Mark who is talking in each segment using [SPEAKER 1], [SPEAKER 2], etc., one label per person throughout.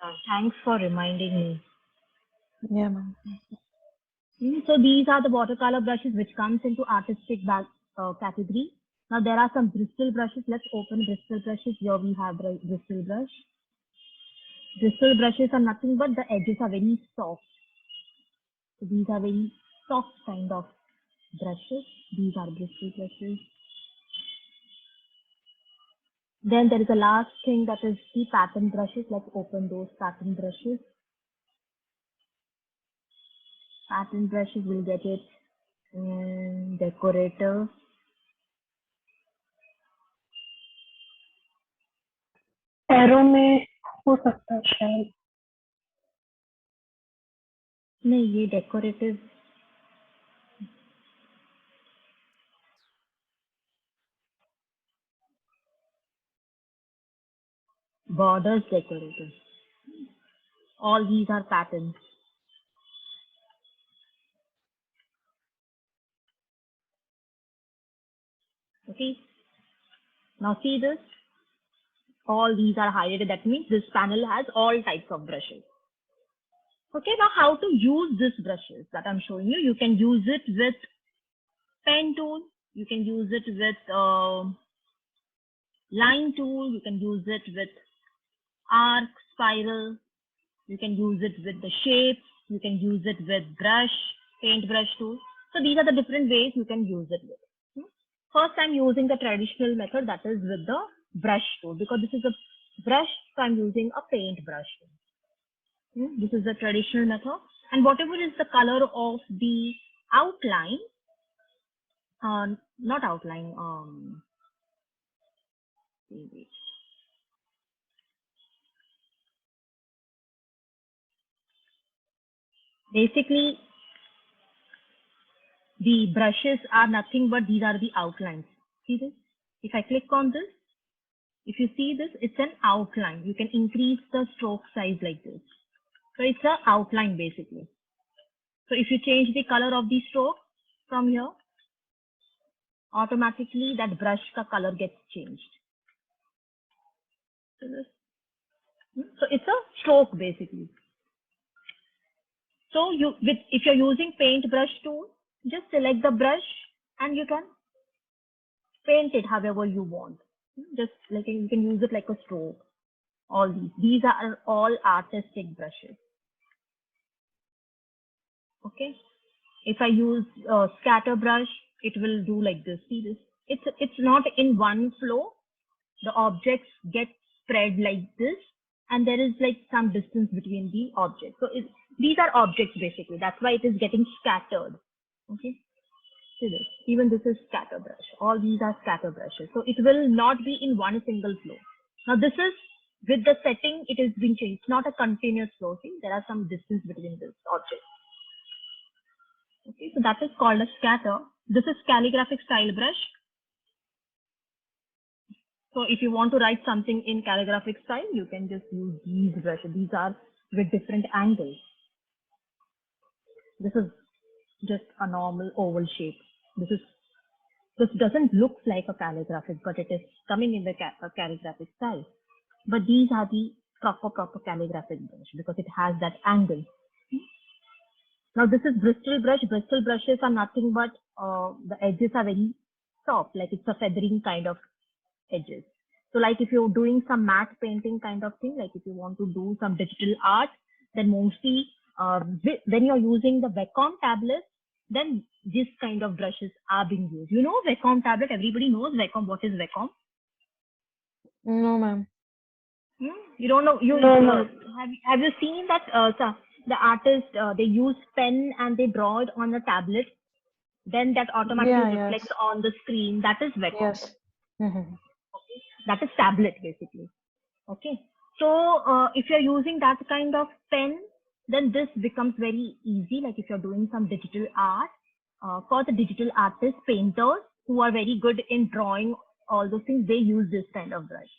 [SPEAKER 1] Yeah, thanks for reminding me.
[SPEAKER 2] Yeah, ma'am.
[SPEAKER 1] So these are the watercolor brushes which comes into artistic bag category. Now there are some Bristol brushes. Let's open Bristol brushes. Here we have the Bristol brush. Bristol brushes are nothing but the edges are very soft. So these are very soft kind of brushes. These are Bristol brushes. Then there is a last thing that is the pattern brushes. Let's open those pattern brushes. Pattern brushes will get it in decorator.
[SPEAKER 3] Arrow में हो सकता है शायद.
[SPEAKER 1] नहीं ये decorative borders decorative. All these are patterns. Okay. Now see this. All these are highlighted. That means this panel has all types of brushes. Okay. Now how to use these brushes that I'm showing you? You can use it with pen tool. You can use it with line tool. You can use it with arc, spiral. You can use it with the shapes. You can use it with brush, paintbrush tool. So these are the different ways you can use it with. First, I'm using the traditional method, that is with the brush tool, because this is a brush, so I'm using a paintbrush tool. This is the traditional method. And whatever is the color of the outline, not outline, basically the brushes are nothing but these are the outlines. See this? If I click on this, if you see this, it's an outline. You can increase the stroke size like this. So it's an outline basically. So if you change the color of the stroke from here, automatically that brush ka color gets changed. So it's a stroke basically. So if you're using paintbrush tool, just select the brush and you can paint it however you want. Just like you can use it like a stroke. All these are all artistic brushes. Okay. If I use scatter brush, it will do like this. See this? It's not in one flow. The objects get spread like this, and there is like some distance between the objects. So these are objects basically. That's why it is getting scattered. Okay. See this? Even this is scatter brush. All these are scatter brushes. So it will not be in one single flow. Now this is with the setting, it is being changed. It's not a continuous flow. See, there are some distance between this object. Okay, so that is called a scatter. This is calligraphic style brush. So if you want to write something in calligraphic style, you can just use these brushes. These are with different angles. This is just a normal oval shape. This doesn't look like a calligraphic, but it is coming in the calligraphic style. But these are the proper calligraphic brush because it has that angle. Now this is Bristol brush. Bristol brushes are nothing but the edges are very soft, like it's a feathering kind of edges. So like if you're doing some matte painting kind of thing, like if you want to do some digital art, then mostly when you're using the Wacom tablet, then this kind of brushes are being used. You know Wacom tablet, everybody knows Wacom. What is Wacom?
[SPEAKER 2] No, ma'am.
[SPEAKER 1] You don't know?
[SPEAKER 3] No.
[SPEAKER 1] Have you seen that the artist they use pen and they draw it on a tablet, then that automatically
[SPEAKER 2] Yeah,
[SPEAKER 1] reflects
[SPEAKER 2] yes.
[SPEAKER 1] on the screen. That is Wacom.
[SPEAKER 2] Yes. Mm-hmm.
[SPEAKER 1] Okay? That is tablet basically. Okay. So if you're using that kind of pen, then this becomes very easy. Like if you're doing some digital art, for the digital artists, painters who are very good in drawing all those things, they use this kind of brush.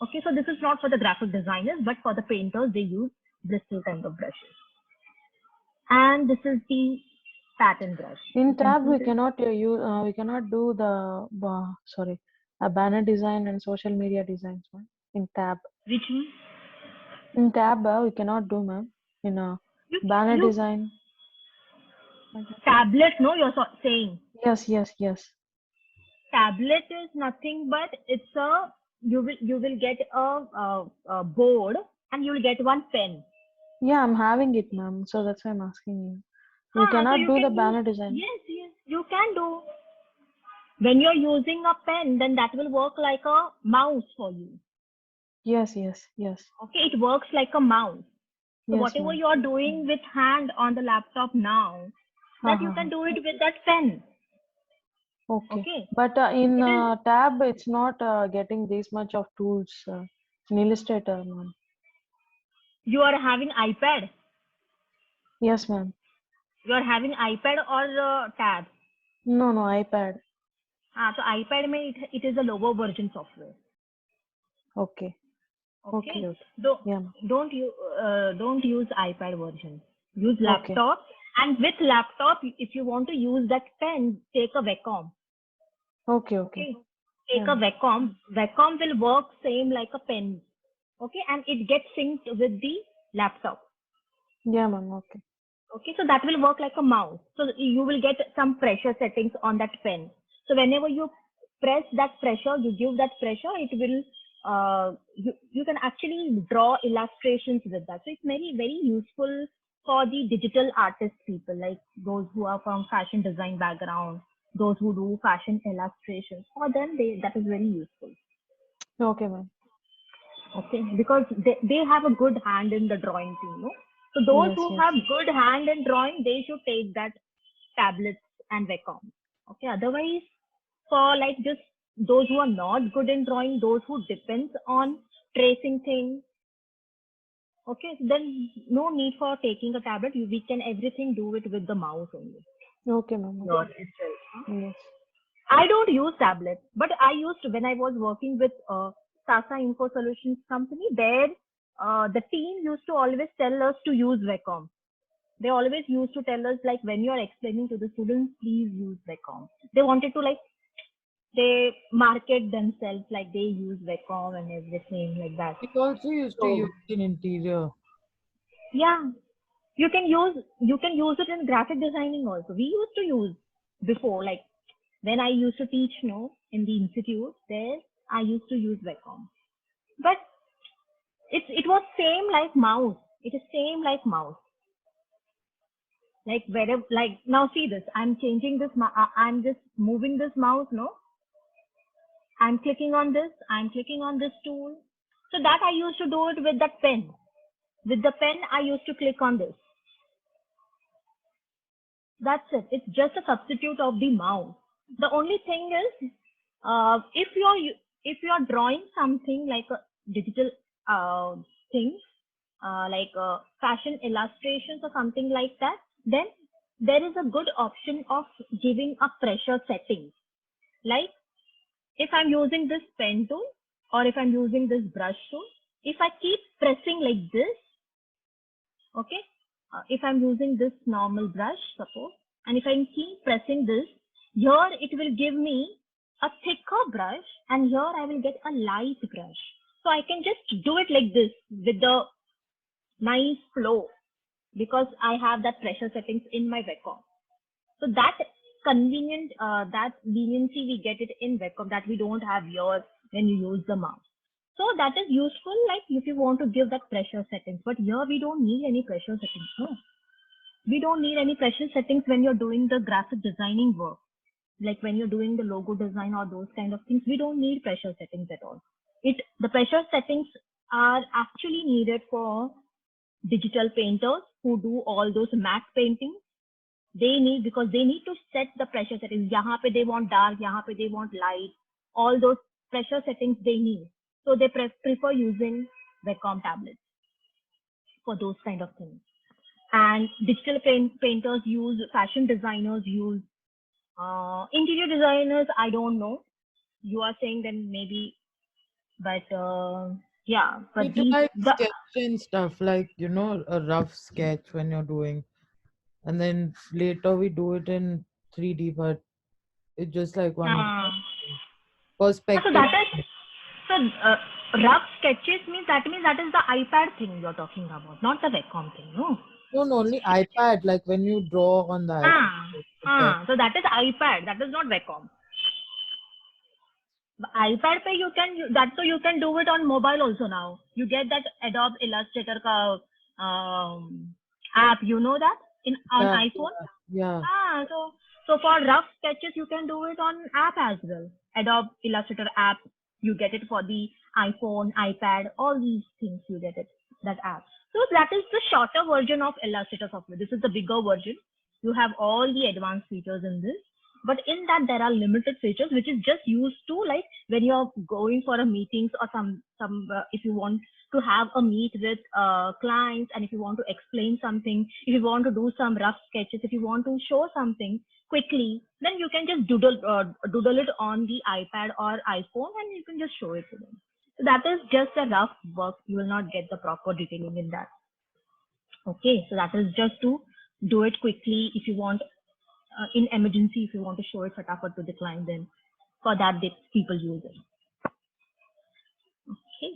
[SPEAKER 1] Okay, so this is not for the graphic designers, but for the painters, they use Bristol kind of brushes. And this is the pattern brush.
[SPEAKER 2] In
[SPEAKER 1] You can
[SPEAKER 2] tab,
[SPEAKER 1] see this.
[SPEAKER 2] we cannot do the a banner design and social media designs, ma'am. In tab.
[SPEAKER 1] Which one?
[SPEAKER 2] In tab, we cannot do, ma'am. In a banner
[SPEAKER 1] You
[SPEAKER 2] design. Like that.
[SPEAKER 1] tablet, no, you're saying
[SPEAKER 2] Yes, yes, yes.
[SPEAKER 1] tablet is nothing but it's a you will get a board and you will get one pen.
[SPEAKER 2] Yeah, I'm having it, ma'am. So that's why I'm asking you. We
[SPEAKER 1] So
[SPEAKER 2] cannot
[SPEAKER 1] you
[SPEAKER 2] do the
[SPEAKER 1] can use,
[SPEAKER 2] banner design.
[SPEAKER 1] yes, you can do. When you're using a pen, then that will work like a mouse for you.
[SPEAKER 2] Yes, yes, yes.
[SPEAKER 1] Okay, it works like a mouse. So
[SPEAKER 2] Yes,
[SPEAKER 1] whatever
[SPEAKER 2] ma'am.
[SPEAKER 1] you're doing with hand on the laptop now,
[SPEAKER 2] Ha
[SPEAKER 1] that
[SPEAKER 2] ha
[SPEAKER 1] you
[SPEAKER 2] ha.
[SPEAKER 1] can do it with that pen.
[SPEAKER 2] Okay.
[SPEAKER 1] Okay,
[SPEAKER 2] But in
[SPEAKER 1] it is.
[SPEAKER 2] tab, it's not getting this much of tools in Illustrator, ma'am.
[SPEAKER 1] You are having iPad.
[SPEAKER 2] Yes, ma'am.
[SPEAKER 1] You are having iPad or tab.
[SPEAKER 2] No, no, iPad.
[SPEAKER 1] So iPad may it is a lower version software.
[SPEAKER 2] Okay. Okay,
[SPEAKER 1] Okay,
[SPEAKER 2] okay.
[SPEAKER 1] don't
[SPEAKER 2] Yeah, ma'am.
[SPEAKER 1] don't use iPad version. Use
[SPEAKER 2] Okay.
[SPEAKER 1] laptop, and with laptop, if you want to use that pen, take a Wacom.
[SPEAKER 2] Okay, okay.
[SPEAKER 1] Okay,
[SPEAKER 2] Yeah,
[SPEAKER 1] take a
[SPEAKER 2] ma'am.
[SPEAKER 1] Wacom. Wacom will work same like a pen. Okay, and it gets synced with the laptop.
[SPEAKER 2] Yeah, ma'am. Okay.
[SPEAKER 1] Okay, so that will work like a mouse. So you will get some pressure settings on that pen. So whenever you press that pressure, you give that pressure, it will you can actually draw illustrations with that. So it's very useful for the digital artist people, like those who are from fashion design background, those who do fashion illustrations. For them, that is very useful.
[SPEAKER 2] Okay, ma'am.
[SPEAKER 1] Okay, because they have a good hand in the drawing too, no? So those
[SPEAKER 2] Yes,
[SPEAKER 1] who have
[SPEAKER 2] yes.
[SPEAKER 1] good hand in drawing, they should take that tablets and Wacom. Okay, otherwise for like just those who are not good in drawing, those who depends on tracing things, okay, then no need for taking a tablet. We can everything do it with the mouse only.
[SPEAKER 2] Okay, ma'am.
[SPEAKER 1] Your
[SPEAKER 2] Okay.
[SPEAKER 1] itself.
[SPEAKER 2] Yes.
[SPEAKER 1] I don't use tablets, but I used when I was working with Sasa Info Solutions company. There, the team used to always tell us to use Vacom. They always used to tell us like when you are explaining to the students, please use Vacom. They wanted to like they market themselves like they use Vacom and everything like that.
[SPEAKER 4] We also used to
[SPEAKER 1] So
[SPEAKER 4] use it in interior.
[SPEAKER 1] yeah, you can use it in graphic designing also. We used to use before like when I used to teach, no, in the institute, there I used to use Vacom. But it was same like mouse. It is same like mouse. Like wherever, like now see this. I'm changing this. I'm just moving this mouse. No, I'm clicking on this. I'm clicking on this tool. So that I used to do it with that pen. With the pen, I used to click on this. That's it. It's just a substitute of the mouse. The only thing is, if you're drawing something like a digital thing, like fashion illustrations or something like that, then there is a good option of giving a pressure setting. Like if I'm using this pen tool or if I'm using this brush tool, if I keep pressing like this, okay, if I'm using this normal brush, suppose, and if I keep pressing this, here it will give me a thicker brush and here I will get a light brush. So I can just do it like this with the nice flow because I have that pressure settings in my Vacom. So that leniency we get it in Vacom that we don't have here when you use the mouse. So that is useful, like if you want to give that pressure settings. But here we don't need any pressure settings. No, we don't need any pressure settings when you're doing the graphic designing work. Like when you're doing the logo design or those kind of things, we don't need pressure settings at all. The pressure settings are actually needed for digital painters who do all those matte painting. They need because they need to set the pressure settings. यहाँ पे they want dark, यहाँ पे they want light. All those pressure settings they need. So they prefer using Wacom tablets for those kind of things. And digital painters use, fashion designers use, interior designers. I don't know. You are saying then maybe, but yeah.
[SPEAKER 4] We
[SPEAKER 1] But
[SPEAKER 4] do
[SPEAKER 1] these
[SPEAKER 4] like
[SPEAKER 1] the
[SPEAKER 4] sketch and stuff, like, a rough sketch when you're doing. And then later we do it in 3D, but it's just like one
[SPEAKER 1] uh, so
[SPEAKER 4] perspective.
[SPEAKER 1] that is so. Rough sketches means that is the iPad thing you're talking about, not the Vacom thing, no?
[SPEAKER 4] No, only iPad, like when you draw on the
[SPEAKER 1] Ah,
[SPEAKER 4] iPad. the pen.
[SPEAKER 1] so that is iPad, that is not Vacom. iPad पे you can that so you can do it on mobile also now. You get that Adobe Illustrator ka, app, you know that on
[SPEAKER 4] Yeah,
[SPEAKER 1] iPhone.
[SPEAKER 4] yeah.
[SPEAKER 1] So for rough sketches you can do it on app as well. Adobe Illustrator app, you get it for the iPhone, iPad, all these things you get it that app. So that is the shorter version of Illustrator software. This is the bigger version. You have all the advanced features in this, but in that there are limited features which is just used to, like when you're going for a meetings or some if you want to have a meet with clients, and if you want to explain something, if you want to do some rough sketches, if you want to show something quickly, then you can just doodle it on the iPad or iPhone and you can just show it to them. So that is just a rough work. You will not get the proper detailing in that. Okay, so that is just to do it quickly. If you want in emergency, if you want to show it fatafat to the client, then for that people use it. Okay.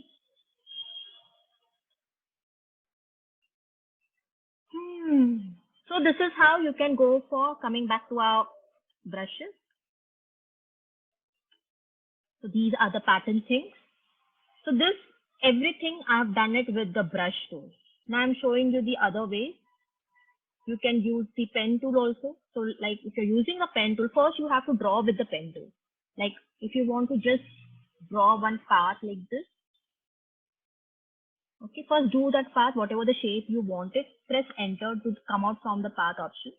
[SPEAKER 1] So this is how you can go for coming back to our brushes. So these are the pattern things. So this everything I've done it with the brush tool. Now I'm showing you the other way. You can use the pen tool also. So like if you're using a pen tool, first you have to draw with the pen tool. Like if you want to just draw one path like this. Okay, first do that path, whatever the shape you want it, press enter to come out from the path option.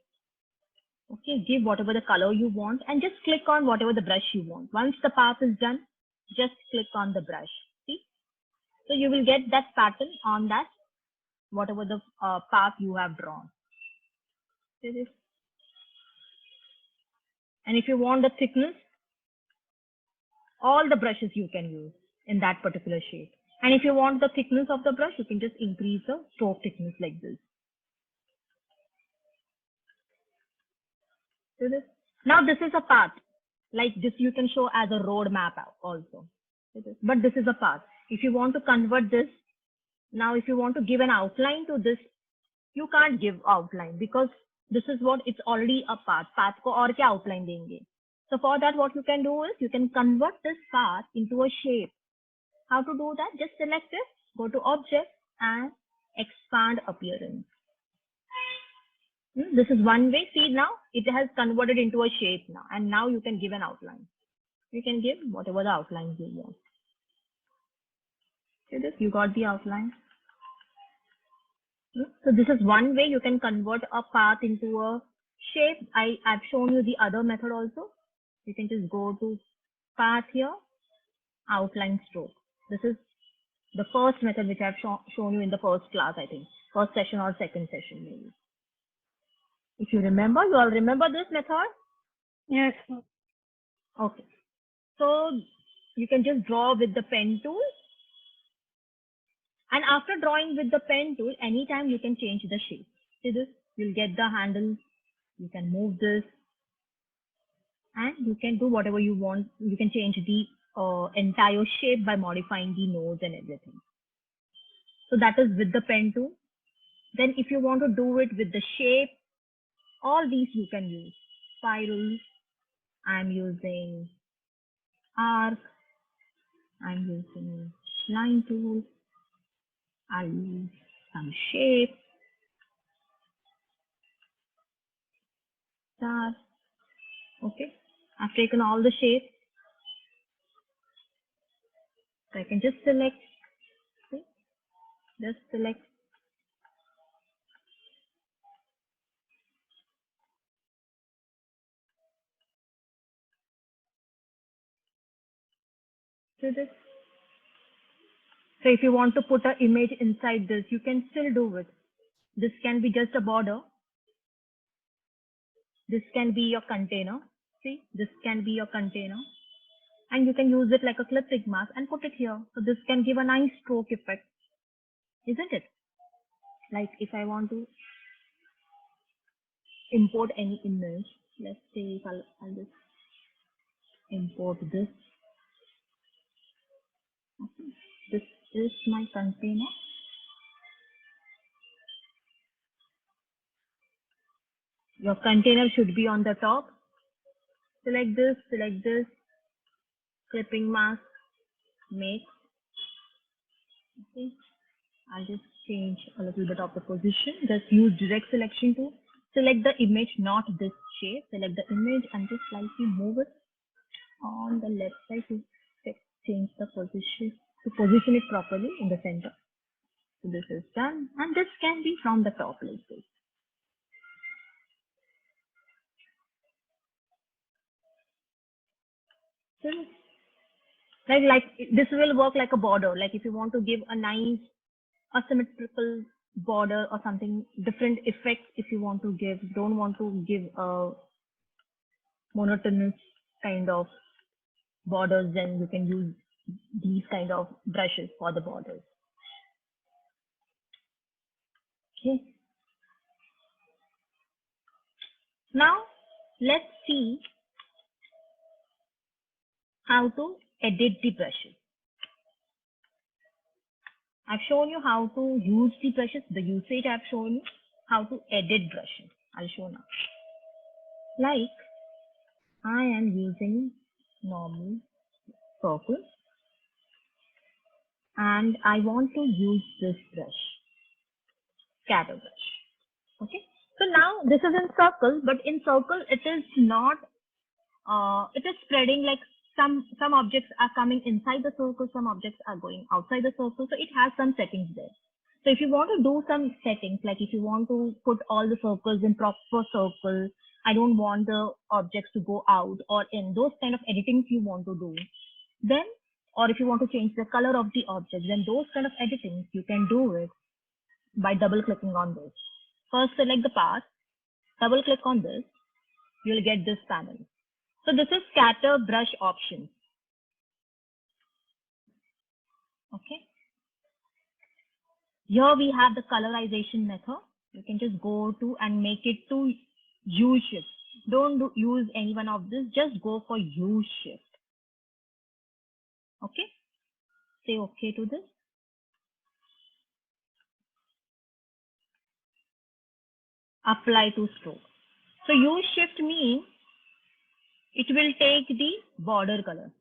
[SPEAKER 1] Okay, give whatever the color you want and just click on whatever the brush you want. Once the path is done, just click on the brush. See? So you will get that pattern on that, whatever the path you have drawn. See this? And if you want the thickness, all the brushes you can use in that particular shape. And if you want the thickness of the brush, you can just increase the stroke thickness like this. See this? Now this is a path. Like this you can show as a road map also. But this is a path. If you want to convert this, now if you want to give an outline to this, you can't give outline because this is what it's already a path. Path ko aur kya outline denge? So for that, what you can do is you can convert this path into a shape. How to do that? Just select it, go to object and expand appearance. This is one way. See now, it has converted into a shape now. And now you can give an outline. You can give whatever the outline you want. See this? You got the outline. So this is one way you can convert a path into a shape. I've shown you the other method also. You can just go to path here, outline stroke. This is the first method which I've shown you in the first class, I think. First session or second session maybe. If you remember, you all remember this method?
[SPEAKER 3] Yes, sir.
[SPEAKER 1] Okay. So you can just draw with the pen tool. And after drawing with the pen tool, anytime you can change the shape. See this? You'll get the handle. You can move this. And you can do whatever you want. You can change the entire shape by modifying the nodes and everything. So that is with the pen tool. Then if you want to do it with the shape, all these you can use. Spirals. I'm using arc. I'm using line tool. I'll use some shape. Star. Okay. I've taken all the shapes. So I can just select. See? Just select. See this? So if you want to put an image inside this, you can still do it. This can be just a border. This can be your container. See, this can be your container. And you can use it like a clipping mask and put it here. So this can give a nice stroke effect, isn't it? Like if I want to import any image, let's say if I'll just import this. Okay. This is my container. Your container should be on the top. Select this, clipping mask, make. Okay. I'll just change a little bit of the position. Just use direct selection tool. Select the image, not this shape. Select the image and just slightly move it on the left side to change the position, to position it properly in the center. So this is done, and this can be from the top like this. So like this will work like a border. Like if you want to give a nice asymmetrical border or something, different effects, if you want to give, don't want to give a monotonous kind of borders, then you can use these kind of brushes for the borders. Okay. Now let's see how to edit the brushes. I've shown you how to use the brushes, the usage I've shown you, how to edit brushes. I'll show now. Like I am using normal circle and I want to use this brush, scatter brush. Okay. So now this is in circle, but in circle it is not, it is spreading like some objects are coming inside the circle, some objects are going outside the circle. So it has some settings there. So if you want to do some settings, like if you want to put all the circles in proper circle, I don't want the objects to go out or in, those kind of editings you want to do, then, or if you want to change the color of the object, then those kind of editings you can do it by double clicking on this. First select the path, double click on this, you'll get this panel. So this is scatter brush options. Okay. Here we have the colorization method. You can just go to and make it to U shift. Don't use any one of this, just go for U shift. Okay. Say okay to this. Apply to stroke. So U shift means it will take the border color.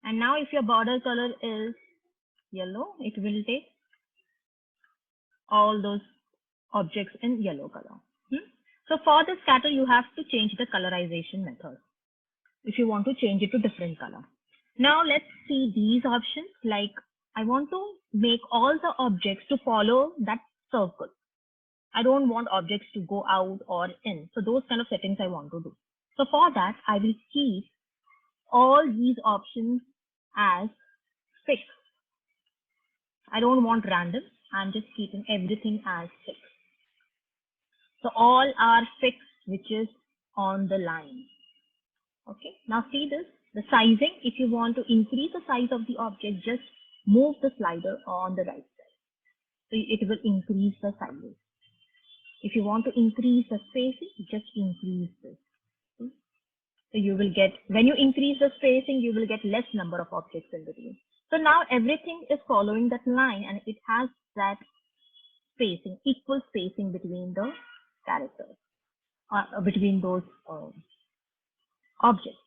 [SPEAKER 1] And now if your border color is yellow, it will take all those objects in yellow color. So for the scatter, you have to change the colorization method if you want to change it to different color. Now let's see these options. Like I want to make all the objects to follow that circle. I don't want objects to go out or in. So those kind of settings I want to do. So for that, I will keep all these options as fixed. I don't want random. I'm just keeping everything as fixed. So all are fixed, which is on the line. Okay. Now see this, the sizing. If you want to increase the size of the object, just move the slider on the right side. So it will increase the sizes. If you want to increase the spacing, just increase this. So you will get, when you increase the spacing, you will get less number of objects in between. So now everything is following that line and it has that spacing, equal spacing between the characters, between those objects.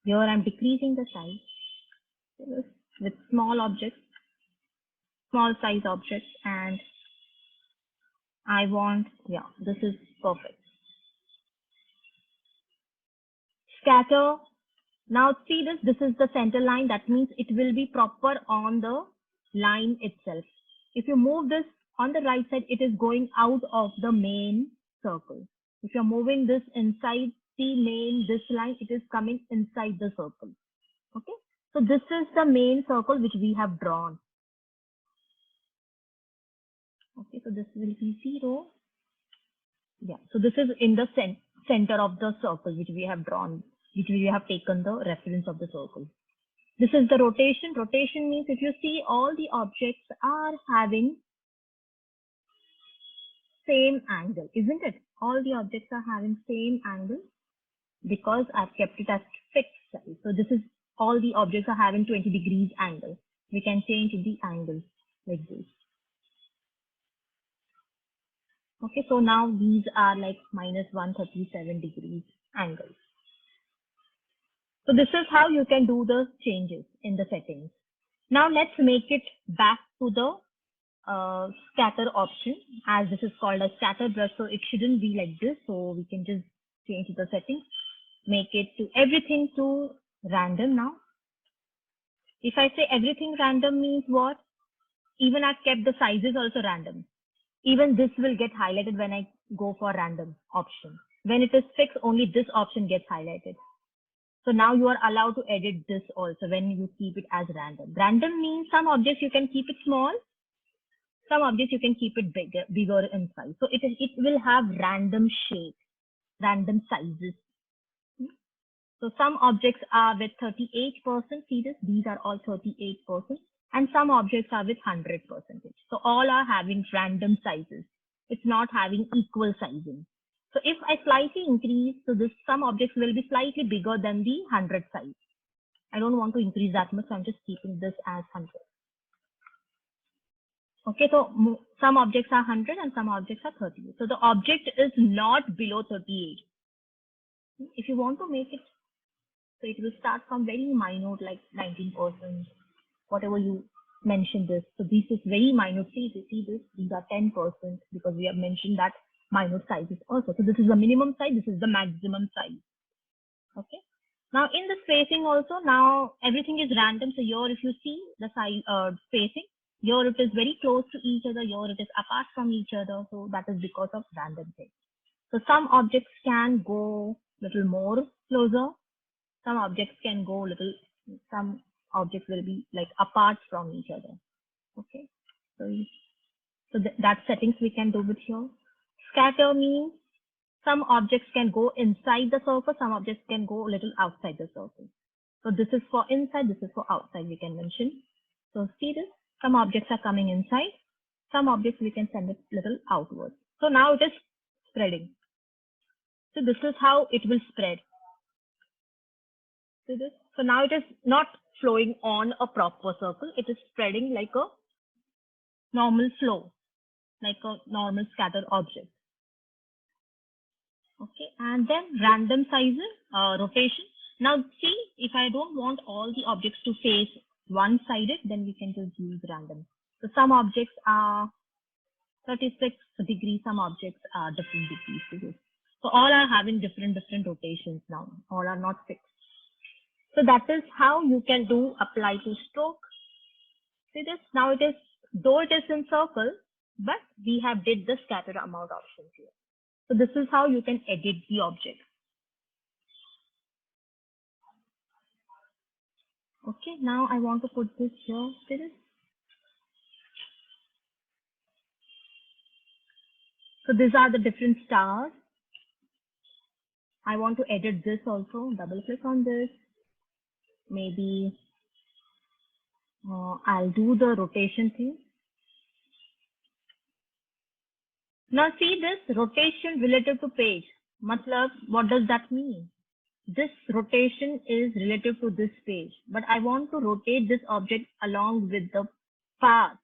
[SPEAKER 1] Here I'm decreasing the size with small objects, small size objects, and I want, yeah, this is perfect. Scatter. Now see this is the center line. That means it will be proper on the line itself. If you move this on the right side, it is going out of the main circle. If you're moving this inside the main, this line, it is coming inside the circle. Okay. So this is the main circle which we have drawn. Okay. So this will be 0. Yeah. So this is in the center of the circle which we have drawn, which we have taken the reference of the circle. This is the rotation. Rotation means if you see all the objects are having same angle, isn't it? All the objects are having same angle because I've kept it as fixed size. So this is all the objects are having 20 degrees angle. We can change the angle like this. Okay, so now these are like minus 137 degrees angle. So this is how you can do the changes in the settings. Now let's make it back to the scatter option, as this is called a scatter brush, so it shouldn't be like this. So we can just change the settings, make it to everything to random now. If I say everything random means what? Even I've kept the sizes also random. Even this will get highlighted when I go for random option. When it is fixed, only this option gets highlighted. So now you are allowed to edit this also when you keep it as random. Random means some objects you can keep it small, some objects you can keep it bigger in size. So it will have random shape, random sizes. So some objects are with 38%. See this? These are all 38%. And some objects are with 100%. So all are having random sizes. It's not having equal sizing. So if I slightly increase, so this some objects will be slightly bigger than the 100 size. I don't want to increase that much, so I'm just keeping this as 100. Okay, so some objects are 100 and some objects are 38. So the object is not below 38. If you want to make it, so it will start from very minute, like 19%, whatever you mentioned this. So this is very minute. See this? These are 10% because we have mentioned that minute sizes also. So this is the minimum size. This is the maximum size. Okay. Now in the spacing also, now everything is random. So here, if you see the size spacing, here it is very close to each other. Here it is apart from each other. So that is because of random thing. So some objects can go little more closer. Some objects can go little, some objects will be like apart from each other. Okay. So that settings we can do with here. Scatter means some objects can go inside the surface, some objects can go a little outside the surface. So this is for inside, this is for outside, we can mention. So see this, some objects are coming inside, some objects we can send it a little outwards. So now it is spreading. So this is how it will spread. See this? So now it is not flowing on a proper circle, it is spreading like a normal flow, like a normal scatter object. Okay, and then random sizes, rotation. Now see, if I don't want all the objects to face one-sided, then we can just use random. So some objects are 36 degrees, some objects are different degrees. So all are having different rotations now. All are not fixed. So that is how you can do apply to stroke. See this? Now it is, though it is in circle, but we have did the scatter amount options here. So this is how you can edit the object. Okay, now I want to put this here. See this? So these are the different stars. I want to edit this also. Double click on this. Maybe I'll do the rotation thing. Now see this rotation relative to page. Matlab, what does that mean? This rotation is relative to this page, but I want to rotate this object along with the path.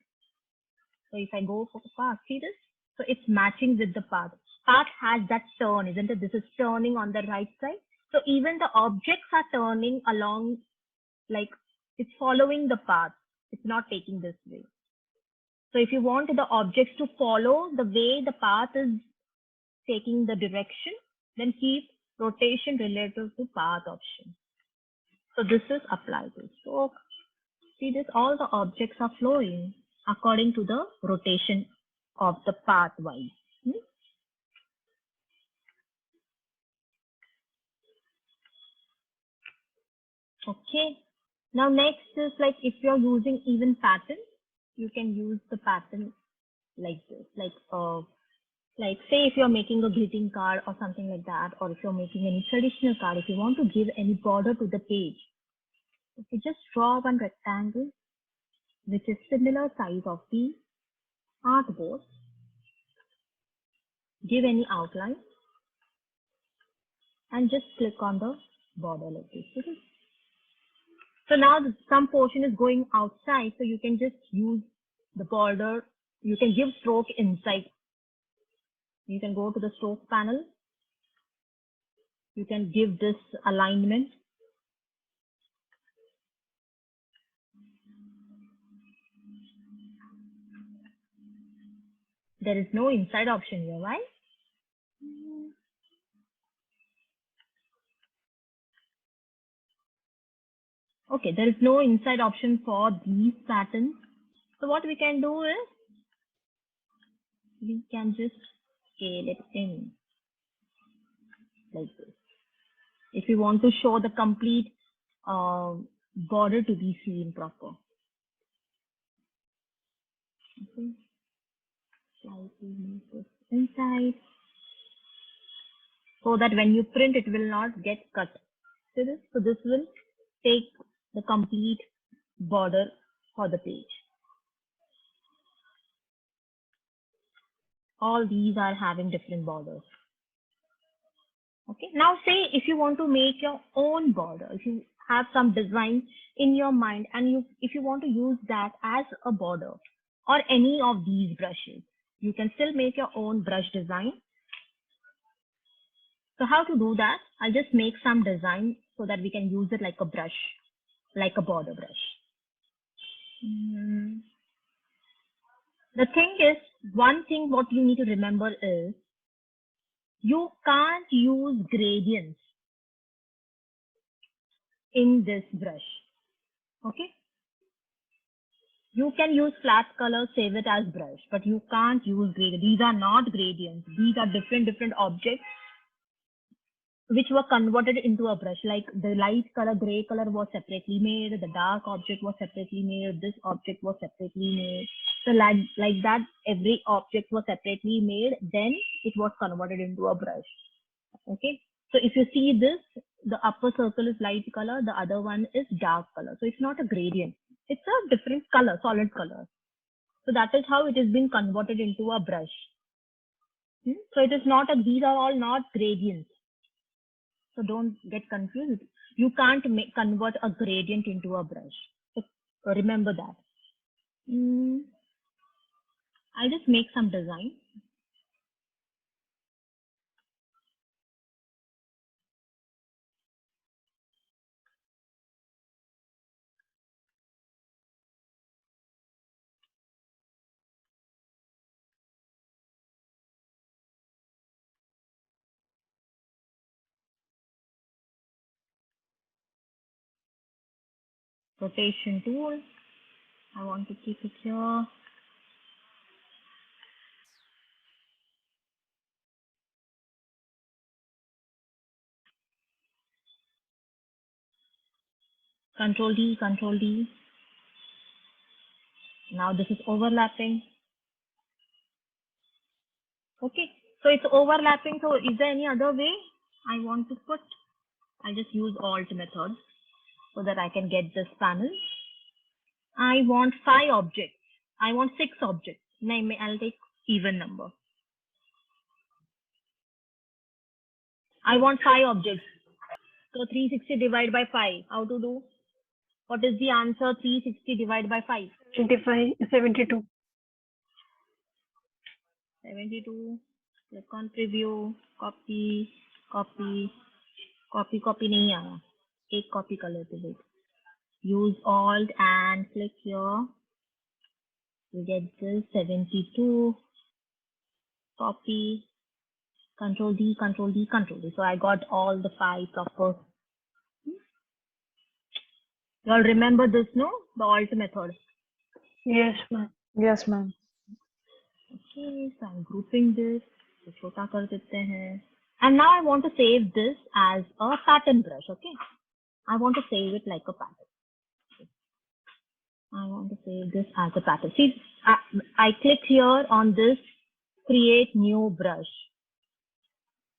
[SPEAKER 1] So if I go for the path, see this? So it's matching with the path. Path has that turn, isn't it? This is turning on the right side. So even the objects are turning along, like it's following the path. It's not taking this way. So if you want the objects to follow the way the path is taking the direction, then keep rotation relative to path option. So this is applied to. So see this, all the objects are flowing according to the rotation of the pathwise. Okay. Now next is like if you're using even pattern, you can use the pattern like this, like say if you're making a greeting card or something like that, or if you're making any traditional card, if you want to give any border to the page, okay, just draw one rectangle which is similar size of the artboard. Give any outline and just click on the border like this. So now some portion is going outside, so you can just use the border. You can give stroke inside. You can go to the stroke panel. You can give this alignment. There is no inside option here, right? Okay, there is no inside option for these patterns. So what we can do is, we can just scale it in like this. If we want to show the complete border to be seen proper. Okay. Slightly move this inside, so that when you print, it will not get cut. See this? So this will take the complete border for the page. All these are having different borders. Okay. Now say if you want to make your own border, if you have some design in your mind and if you want to use that as a border or any of these brushes, you can still make your own brush design. So how to do that? I'll just make some design so that we can use it like a brush, like a border brush. The thing is, one thing what you need to remember is, you can't use gradients in this brush. Okay? You can use flat color, save it as brush, but you can't use gradient. These are not gradients. These are different objects which were converted into a brush. Like the light color, gray color was separately made. The dark object was separately made. This object was separately made. So like that, every object was separately made. Then it was converted into a brush. Okay. So if you see this, the upper circle is light color. The other one is dark color. So it's not a gradient. It's a different color, solid color. So that is how it is being converted into a brush. So it is not these are all not gradients. So don't get confused. You can't convert a gradient into a brush. So remember that. I'll just make some design. Rotation tool. I want to keep it here. Control D, Control D. Now this is overlapping. Okay, so it's overlapping. So is there any other way I want to put? I just use Alt method so that I can get this panel. I want 5 objects. I want 6 objects. I'll take even number. I want 5 objects. So 360 divided by 5. How to do? What is the answer? 360 divided by 5.
[SPEAKER 3] 72.
[SPEAKER 1] 72. Click on preview. Copy. Copy. Copy. Copy नहीं आया. एक copy कर लेते हैं. Use Alt and click here. You get this 72. Copy. Control D, Control D, Control D. So I got all the 5 proper. You all remember this, no? The Alt method.
[SPEAKER 3] Yes, ma'am.
[SPEAKER 2] Yes, ma'am.
[SPEAKER 1] Okay, so I'm grouping this. So छोटा कर देते हैं. And now I want to save this as a pattern brush. Okay, I want to save it like a pattern. I want to save this as a pattern. See, I click here on this create new brush.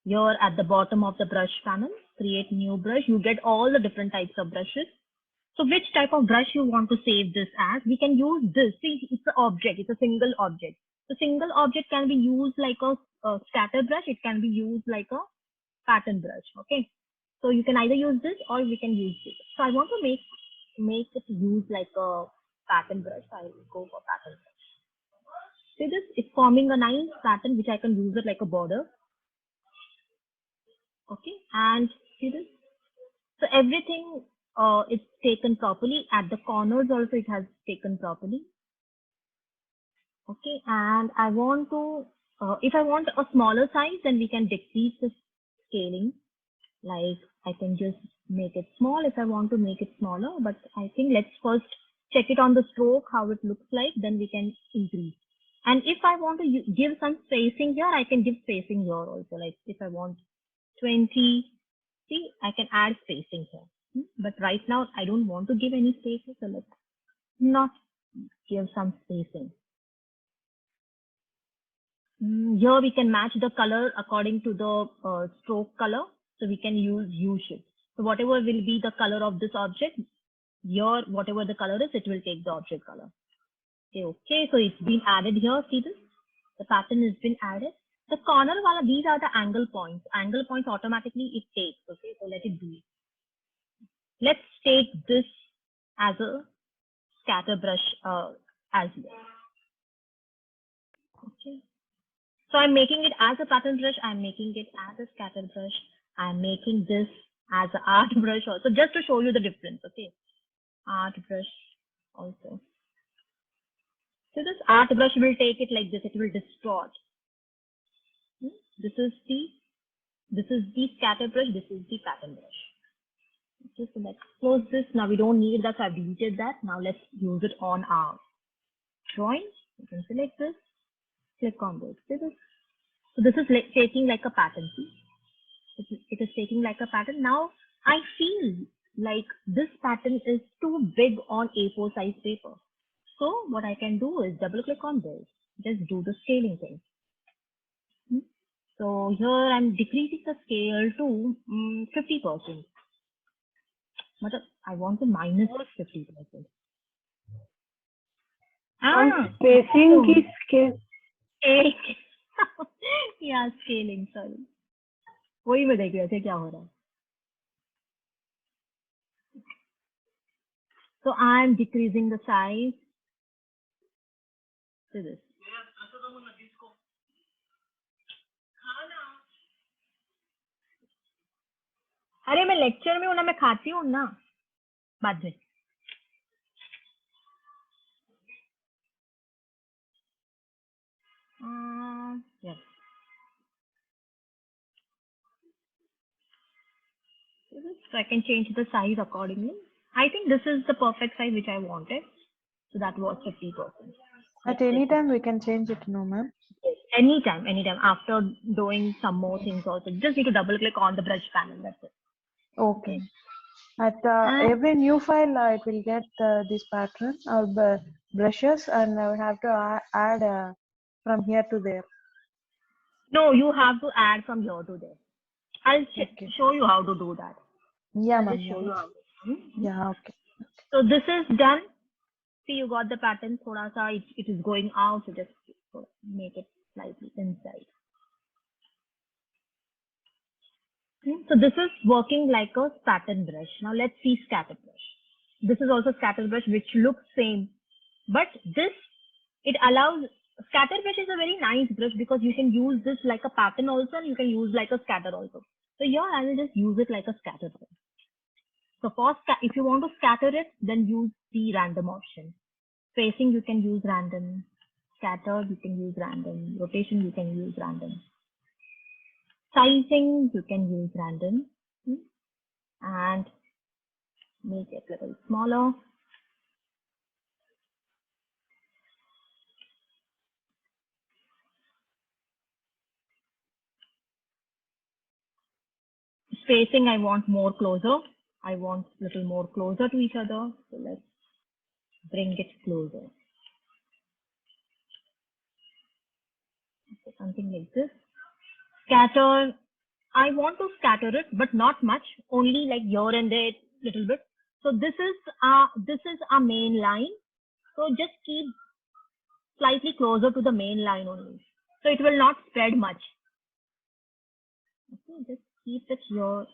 [SPEAKER 1] Here at the bottom of the brush panel, create new brush. You get all the different types of brushes. So which type of brush you want to save this as? We can use this. See, it's an object. It's a single object. The single object can be used like a scatter brush. It can be used like a pattern brush. Okay. So you can either use this or we can use this. So I want to make make it use like a pattern brush. I will go for pattern brush. See this? It's forming a nice pattern which I can use it like a border. Okay, and see this? So everything is taken properly. At the corners also it has taken properly. Okay, and I want to, if I want a smaller size, then we can decrease the scaling. Like I can just make it small if I want to make it smaller, but I think let's first check it on the stroke, how it looks like, then we can increase. And if I want to give some spacing here, I can give spacing here also. Like if I want 20, see, I can add spacing here. But right now I don't want to give any spacing, so let's not give some spacing. Here we can match the color according to the stroke color. So we can use U-shape. So whatever will be the color of this object, here whatever the color is, it will take the object color. Okay, so it's been added here. See this? The pattern has been added. The corner wala, these are the angle points. Angle points automatically it takes. Okay, so let it be. Let's take this as a scatter brush as well. Okay. So I'm making it as a pattern brush. I'm making it as a scatter brush. I'm making this as an art brush also, just to show you the difference. Okay. Art brush also. So this art brush will take it like this. It will distort. This is the scatter brush. This is the pattern brush. Okay, so let's close this. Now we don't need that. So I've deleted that. Now let's use it on our drawing. You can select this. Click on this. See this? So this is like taking like a pattern. See? It is taking like a pattern. Now I feel like this pattern is too big on A4 size paper. So what I can do is double click on this. Just do the scaling thing. So here I'm decreasing the scale to 50%. But I want to minus 50%.
[SPEAKER 3] और spacing की scale
[SPEAKER 1] yeah, scaling, sorry. वही मैं देख रहे थे क्या हो रहा है. So I'm decreasing the size to this. अरे मैं लेक्चर में हूँ ना, मैं खाती हूँ ना बाद में. Yes. So I can change the size accordingly. I think this is the perfect size which I wanted. So that was 50%.
[SPEAKER 2] At any time we can change it, no, ma'am?
[SPEAKER 1] Yes, anytime. After doing some more things also. Just need to double click on the brush panel. That's it.
[SPEAKER 2] Okay. At every new file, it will get this pattern or brushes, and I will have to add from here to there.
[SPEAKER 1] No, you have to add from here to there. I'll show you how to do that.
[SPEAKER 2] Yeah,
[SPEAKER 1] I'll
[SPEAKER 2] ma'am.
[SPEAKER 1] show you how.
[SPEAKER 2] Yeah, okay.
[SPEAKER 1] So this is done. See, you got the pattern. Thoda sa it is going out. So just make it slightly inside. So this is working like a pattern brush. Now let's see scatter brush. This is also scatter brush which looks same, but this, it allows, scatter brush is a very nice brush because you can use this like a pattern also, and you can use like a scatter also. So here I will just use it like a scatter brush. So for if you want to scatter it, then use the random option. Spacing you can use random, scatter you can use random, rotation you can use random. Sizing you can use random, and make it a little smaller. Spacing I want more closer. I want a little more closer to each other. So let's bring it closer. Okay, something like this. Scatter. I want to scatter it, but not much. Only like here and there, little bit. So this is our main line. So just keep slightly closer to the main line only. So it will not spread much. Okay, just keep it here.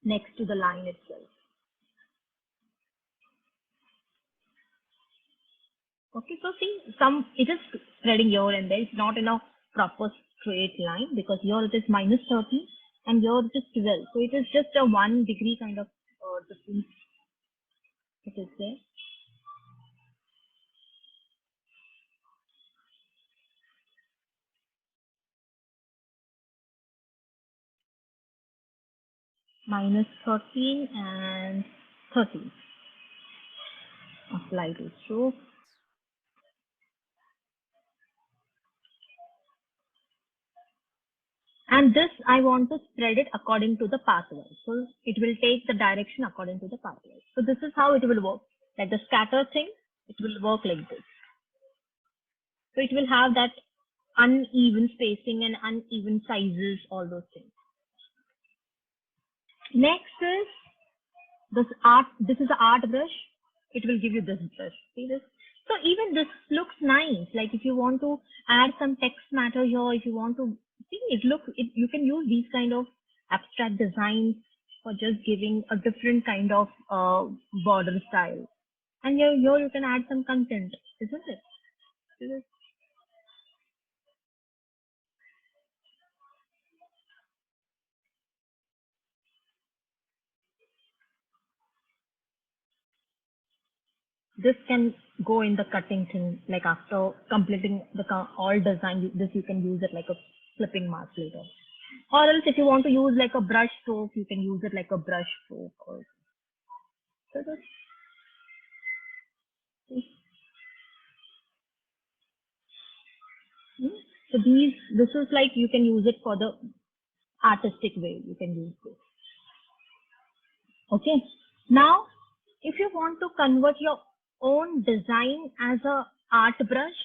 [SPEAKER 1] next to the line itself. Okay, so see, it is spreading here and there. It's not in a proper straight line because here it is minus 30 and here it is 12. So it is just a 1 degree kind of difference. It is there. Minus 13 and 13. Apply to stroke. And this I want to spread it according to the pathway. So it will take the direction according to the pathway. So this is how it will work. Like the scatter thing, it will work like this. So it will have that uneven spacing and uneven sizes, all those things. Next is this art. This is the art brush. It will give you this brush. See this? So even this looks nice. Like if you want to add some text matter here, if you want to see it, you can use these kind of abstract designs for just giving a different kind of border style. And here you can add some content, isn't it? See this? This can go in the cutting thing, like after completing the all design, this you can use it like a flipping mask later. Or else if you want to use like a brush stroke, you can use it like a brush stroke. Or so so this is like you can use it for the artistic way. You can use this. Okay. Now, if you want to convert your own design as a art brush,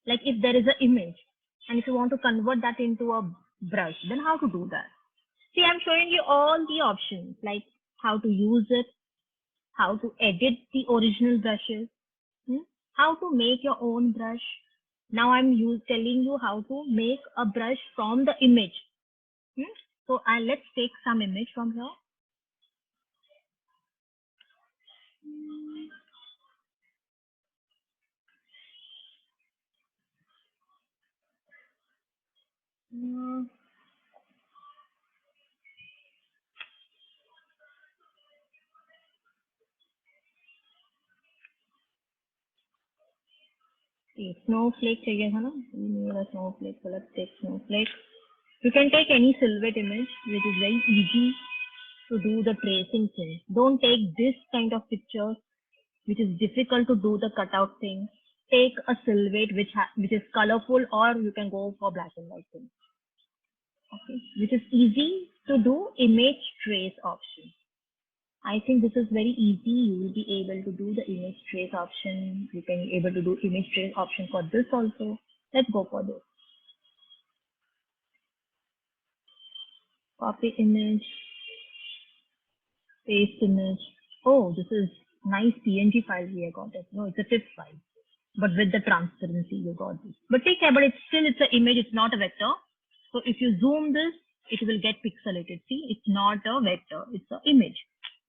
[SPEAKER 1] like if there is an image and if you want to convert that into a brush, then how to do that? See, I'm showing you all the options, like how to use it, how to edit the original brushes, how to make your own brush. Now I'm telling you how to make a brush from the image. So let's take some image from here. Snowflake चाहिए था ना? Snowflake. So let's take snowflake. You can take any silhouette image, which is very easy to do the tracing thing. Don't take this kind of picture, which is difficult to do the cutout thing. Take a silhouette which is colorful, or you can go for black and white thing. Okay, which is easy to do image trace option. I think this is very easy. You will be able to do the image trace option. You can be able to do image trace option for this also. Let's go for this. Copy image, paste image. Oh, this is nice PNG file we got it. No, it's a TIFF file, but with the transparency you got this. But take care, but it's an image. It's not a vector. So if you zoom this, it will get pixelated. See, it's not a vector. It's an image.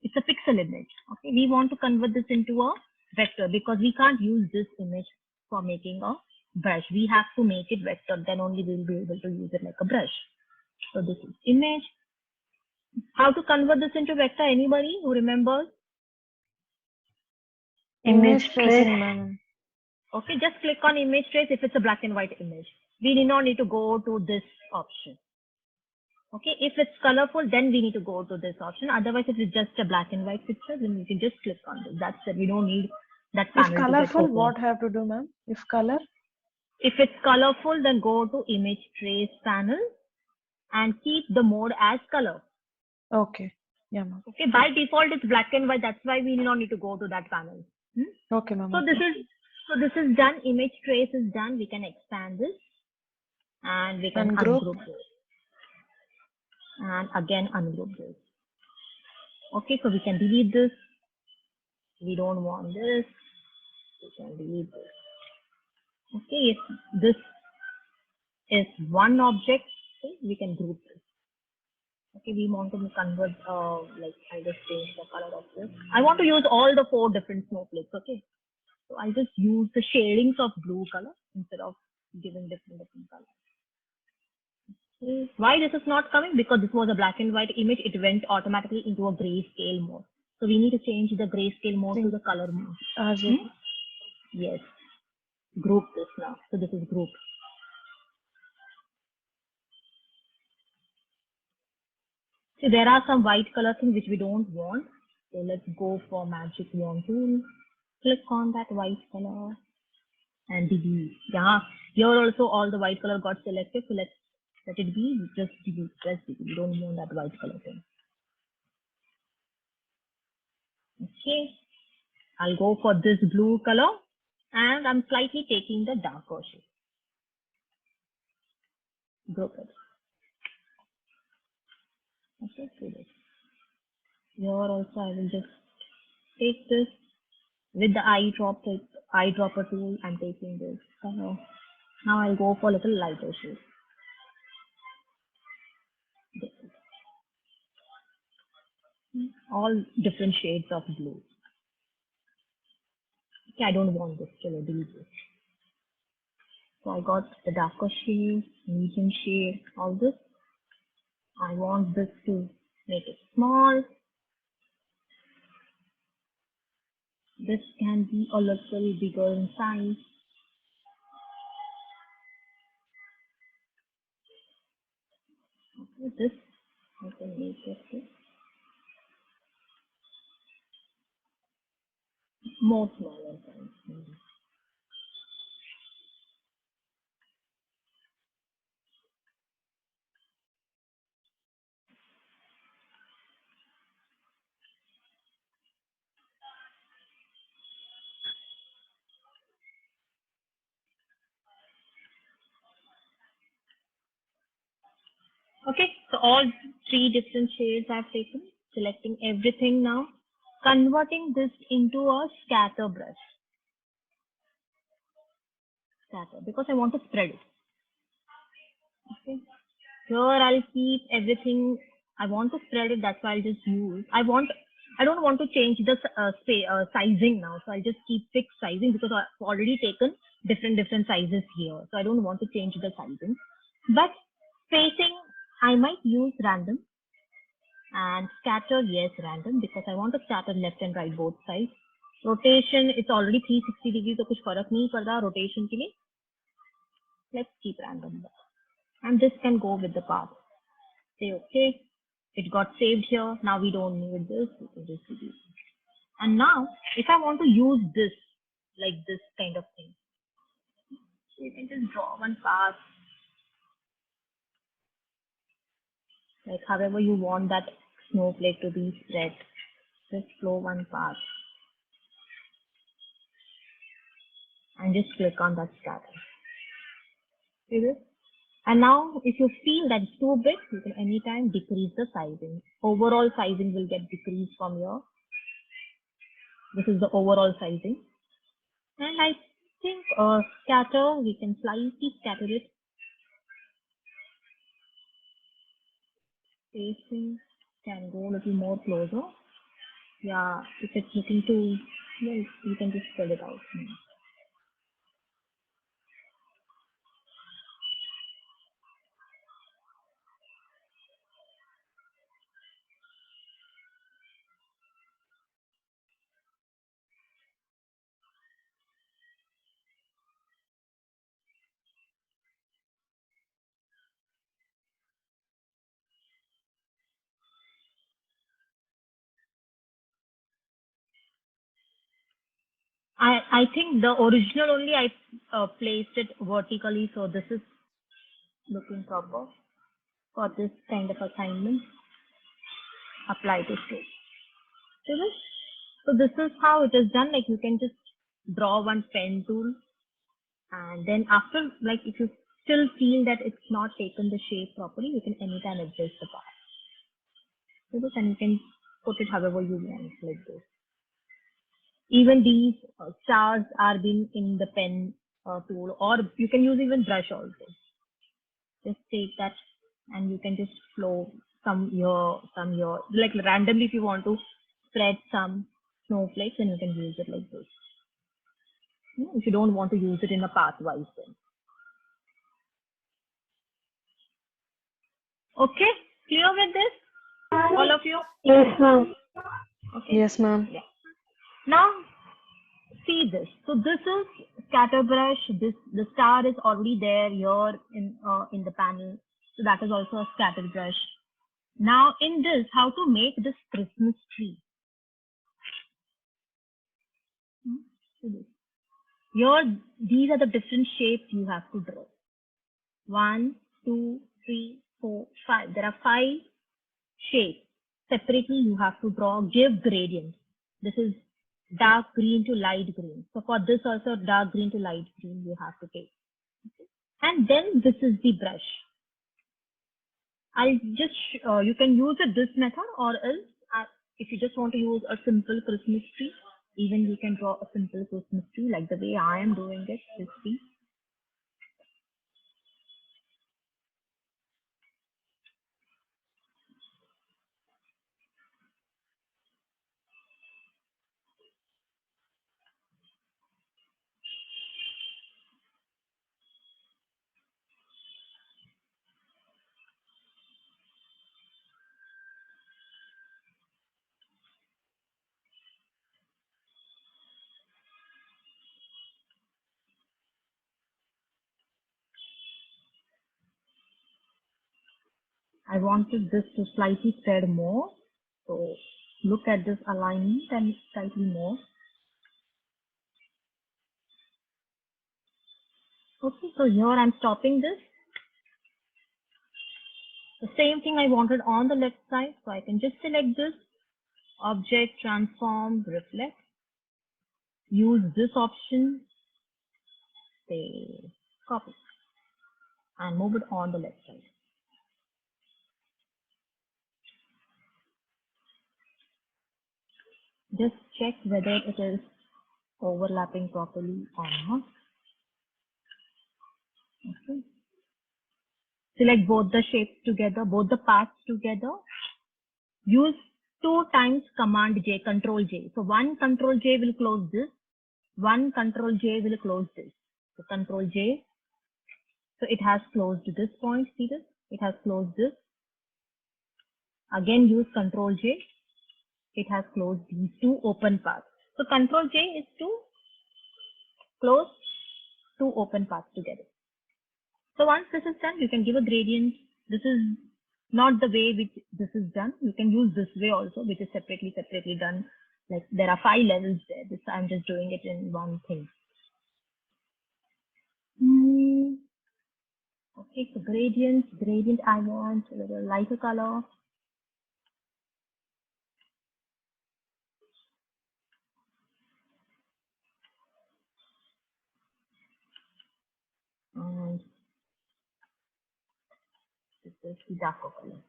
[SPEAKER 1] It's a pixel image. Okay, we want to convert this into a vector because we can't use this image for making a brush. We have to make it vector. Then only we'll be able to use it like a brush. So this is image. How to convert this into vector? Anybody who remembers?
[SPEAKER 3] Image
[SPEAKER 2] tracing,
[SPEAKER 3] trace.
[SPEAKER 2] ma'am.
[SPEAKER 1] Okay, just click on image trace if it's a black and white image. We do not need to go to this option. Okay, if it's colorful, then we need to go to this option. Otherwise, if it's just a black and white picture, then you can just click on this. That's it. We don't need that panel.
[SPEAKER 2] If colorful, what have to do, ma'am? If color?
[SPEAKER 1] If it's colorful, then go to image trace panel and keep the mode as color.
[SPEAKER 2] Okay. Yeah, ma'am.
[SPEAKER 1] Okay, by default, it's black and white. That's why we do not need to go to that panel.
[SPEAKER 2] Okay, ma'am.
[SPEAKER 1] So this is done. Image trace is done. We can expand this and we can ungroup this. And again ungroup this. Okay, so we can delete this. We don't want this. We can delete this. Okay, if this is one object, okay, we can group this. Okay, we want to convert, like I'll just change the color of this. I want to use all the 4 different snowflakes. Okay, so I'll just use the shadings of blue color instead of giving different colors. Okay. Why this is not coming? Because this was a black and white image. It went automatically into a grayscale mode. So we need to change the grayscale mode to the color mode.
[SPEAKER 2] RGB.
[SPEAKER 1] Yes. Group this now. So this is group. See, there are some white color things which we don't want. So let's go for magic wand tool. Click on that white color and delete. Yeah, here also all the white color got selected. So let's let it be. Just delete. Press delete. We don't want that white color thing. Okay. I'll go for this blue color and I'm slightly taking the darker shade. Group it. Okay, do this. Here also I will just take this with the eyedropper tool. I'm taking this color. Now I'll go for a little lighter shade. All different shades of blue. Okay, I don't want this. So delete this. So I got the darker shade, medium shade, all this. I want this to make it small. This can be a little bigger in size. Okay, this I can make it more smaller size. Okay, so all 3 different shades I've taken, selecting everything now, converting this into a scatter brush. Scatter, because I want to spread it. Okay, here I'll keep everything. I want to spread it, that's why I'll just use. I don't want to change the sizing now, so I'll just keep fixed sizing because I've already taken different sizes here. So I don't want to change the sizing. But spacing, I might use random. And scatter, yes, random, because I want to scatter left and right both sides. Rotation, it's already 360 degrees, so कुछ फर्क नहीं पड़ता rotation के लिए. Let's keep random. And this can go with the path. Say okay, it got saved here. Now we don't need this. We can just delete it. And now, if I want to use this, like this kind of thing, you can just draw one path, like however you want that snowflake to be spread. Just flow one path. And just click on that scatter. See this? And now, if you feel that it's too big, you can anytime decrease the sizing. Overall sizing will get decreased from here. This is the overall sizing. And I think scatter, we can slightly scatter it. Spacing can go a little more closer. Yeah, if it's looking too, well, you can just spread it out. I think the original only I placed it vertically, so this is looking proper for this kind of assignment. Apply to state. So this is how it is done. Like you can just draw one pen tool, and then after, like if you still feel that it's not taken the shape properly, you can anytime adjust the path. So this, and you can put it however you want, like this. Even these stars are being in the pen tool, or you can use even brush also. Just take that and you can just flow some here. Like randomly, if you want to spread some snowflakes, then you can use it like this. If you don't want to use it in a pathwise, then. Okay, clear with this, all of you?
[SPEAKER 3] Yes, ma'am.
[SPEAKER 1] Okay.
[SPEAKER 2] Yes, ma'am.
[SPEAKER 1] Yeah. Now see this. So this is scatter brush. The star is already there here in the panel. So that is also a scatter brush. Now in this, how to make this Christmas tree? Here, these are the different shapes you have to draw. 1, 2, 3, 4, 5. There are 5 shapes. Separately, you have to draw, give gradient. This is dark green to light green. So for this also, dark green to light green you have to take. And then this is the brush. I just, you can use this method, or else if you just want to use a simple Christmas tree, even you can draw a simple Christmas tree like the way I am doing it, this tree. I wanted this to slightly spread more. So look at this alignment and slightly more. Okay, so here I'm stopping this. The same thing I wanted on the left side. So I can just select this, object, transform, reflect. Use this option, say copy, and move it on the left side. Just check whether it is overlapping properly or not. Okay. Select both the shapes together, both the parts together. Use 2 times Command J, Control J. So one Control J will close this, one Control J will close this. So Control J. So it has closed this point. See this? It has closed this. Again, use Control J. It has closed these 2 open paths. So Control J is to close 2 open paths together. So once this is done, you can give a gradient. This is not the way which this is done. You can use this way also, which is separately done. Like there are 5 levels there. This I'm just doing it in one thing. Okay, so gradient I want a little lighter color. And this is the darker color.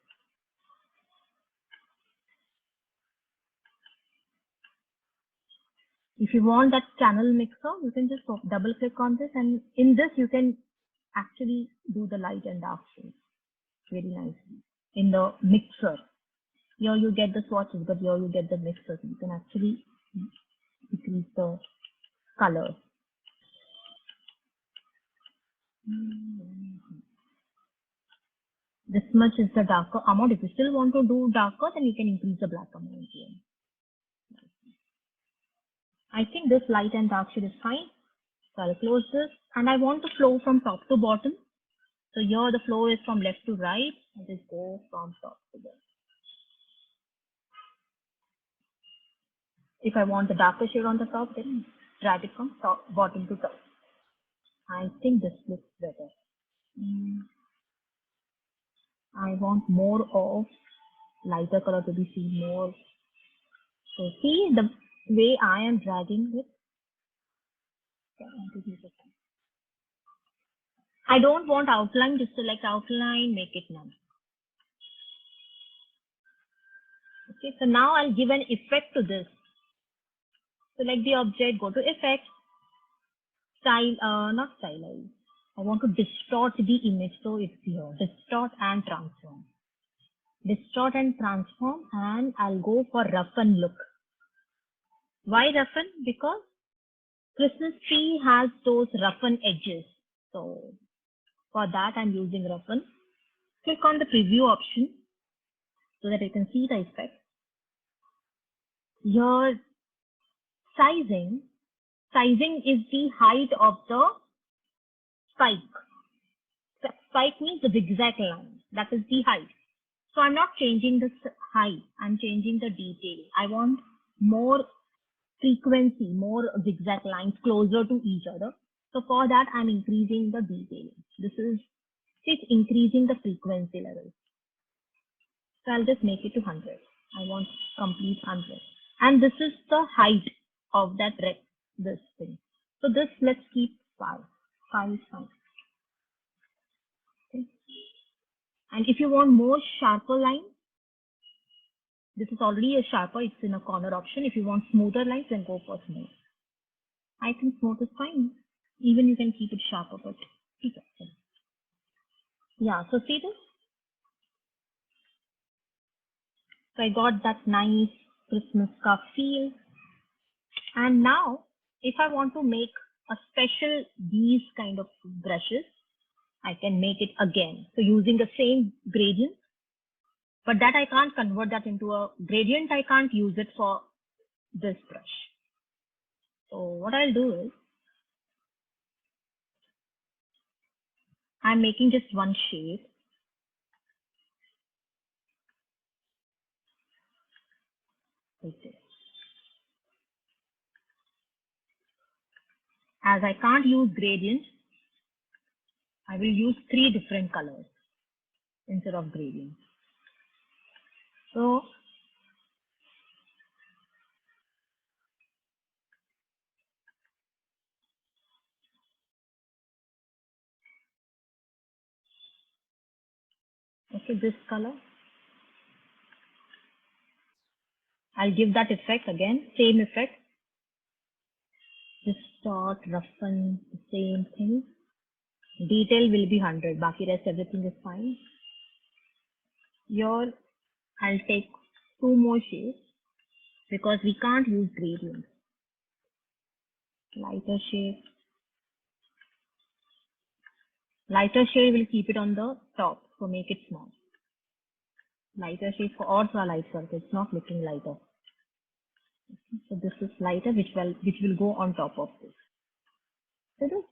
[SPEAKER 1] If you want that channel mixer, you can just double click on this, and in this you can actually do the light and dark shades very nicely in the mixer. Here you get the swatches, but here you get the mixer. You can actually decrease the color. This much is the darker amount. If you still want to do darker, then you can increase the black amount here. I think this light and dark shade is fine. So I'll close this, and I want to flow from top to bottom. So here the flow is from left to right, and just go from top to bottom. If I want the darker shade on the top, then drag it from top, bottom to top. I think this looks better. I want more of lighter color to be seen more. So see the way I am dragging it. I don't want outline, just select outline, make it none. Okay, so now I'll give an effect to this. Select the object, go to effect, style, not stylize. I want to distort the image so it's here. Distort and transform. distort and transform, and I'll go for roughen look. Why roughen? Because Christmas tree has those roughen edges. So for that I'm using roughen. Click on the preview option so that you can see the effect. Your sizing is the height of the spike. Spike means the zigzag line. That is the height. So I'm not changing the height. I'm changing the detail. I want more frequency, more zigzag lines closer to each other. So for that, I'm increasing the detailing. It's increasing the frequency level. So I'll just make it to 100. I want complete 100. And this is the height of that this thing. So this, let's keep 5. 5 is fine. Okay. And if you want more sharper line, this is already a sharper, it's in a corner option. If you want smoother lines, then go for smooth. I think smooth is fine. Even you can keep it sharper, but keep it. Yeah, so see this? So I got that nice Christmas scarf feel. And now, if I want to make a special these kind of brushes, I can make it again. So using the same gradient, but that I can't convert that into a gradient. I can't use it for this brush. So what I'll do is, I'm making just one shade. Like this. As I can't use gradient, I will use 3 different colors instead of gradient. So okay, this color. I'll give that effect again, same effect. Distort, roughen, the same thing. Detail will be 100. Baki rest everything is fine. Here I'll take 2 more shades because we can't use gradient. Lighter shade. Lighter shade will keep it on the top, so make it small. Lighter shade for also a light circle. It's not looking lighter. So this is lighter, which will go on top of this. So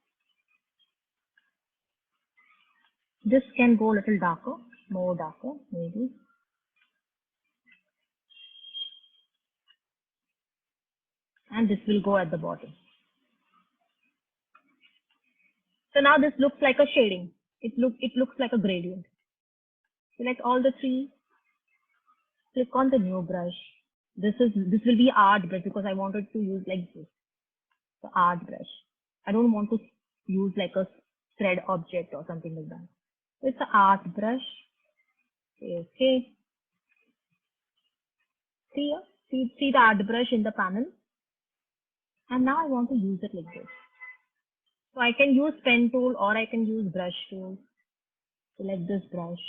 [SPEAKER 1] this can go a little darker, more darker maybe. And this will go at the bottom. So now this looks like a shading. It looks like a gradient. Select all the 3. Click on the new brush. This will be art brush because I wanted to use like this. The art brush. I don't want to use like a thread object or something like that. So it's an art brush. Okay. See the art brush in the panel. And now I want to use it like this. So I can use pen tool or I can use brush tool. Select this brush.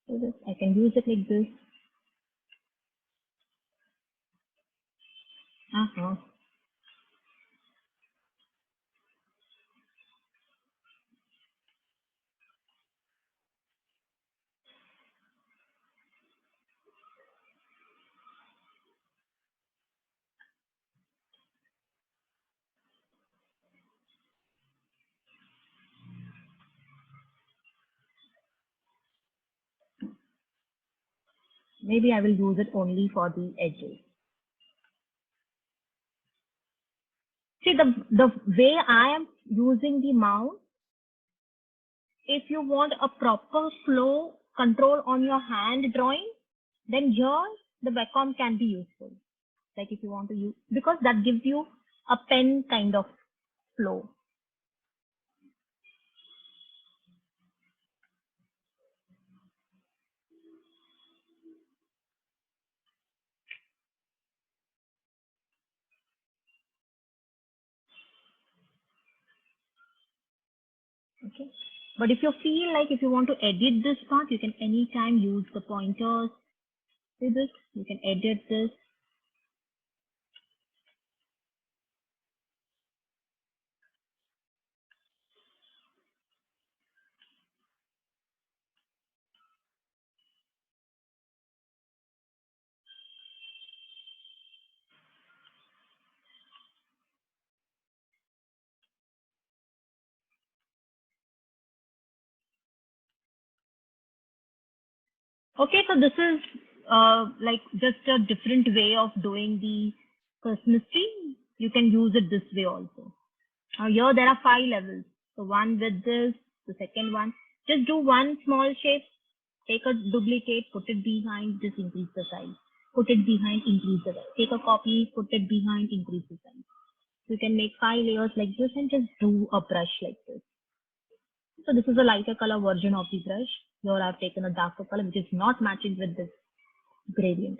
[SPEAKER 1] So this, I can use it like this. Maybe I will use it only for the edges. See the way I am using the mouse, if you want a proper flow control on your hand drawing, then here the Wacom can be useful. Like if you want to use, because that gives you a pen kind of flow. Okay. But if you feel like if you want to edit this part, you can anytime use the pointers. See this? You can edit this. Okay, so this is like just a different way of doing the Christmas tree. You can use it this way also. Now here there are 5 levels. So one with this, the second one. Just do one small shape, take a duplicate, put it behind, just increase the size. Put it behind, increase the size. Take a copy, put it behind, increase the size. You can make 5 layers like this and just do a brush like this. So this is a lighter color version of the brush. Here I've taken a darker color which is not matching with this gradient.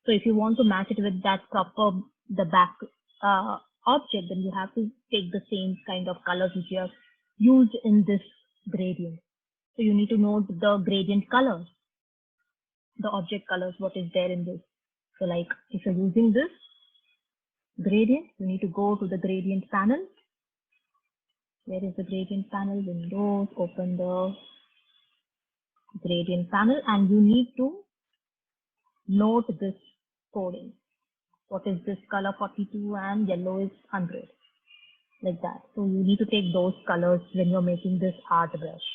[SPEAKER 1] So if you want to match it with that proper, the back object, then you have to take the same kind of colors which you have used in this gradient. So you need to know the gradient colors, the object colors, what is there in this. So like if you're using this gradient, you need to go to the gradient panel. Where is the gradient panel? Windows, open the gradient panel, and you need to note this coding. What is this color 42 and yellow is 100, like that. So you need to take those colors when you're making this art brush.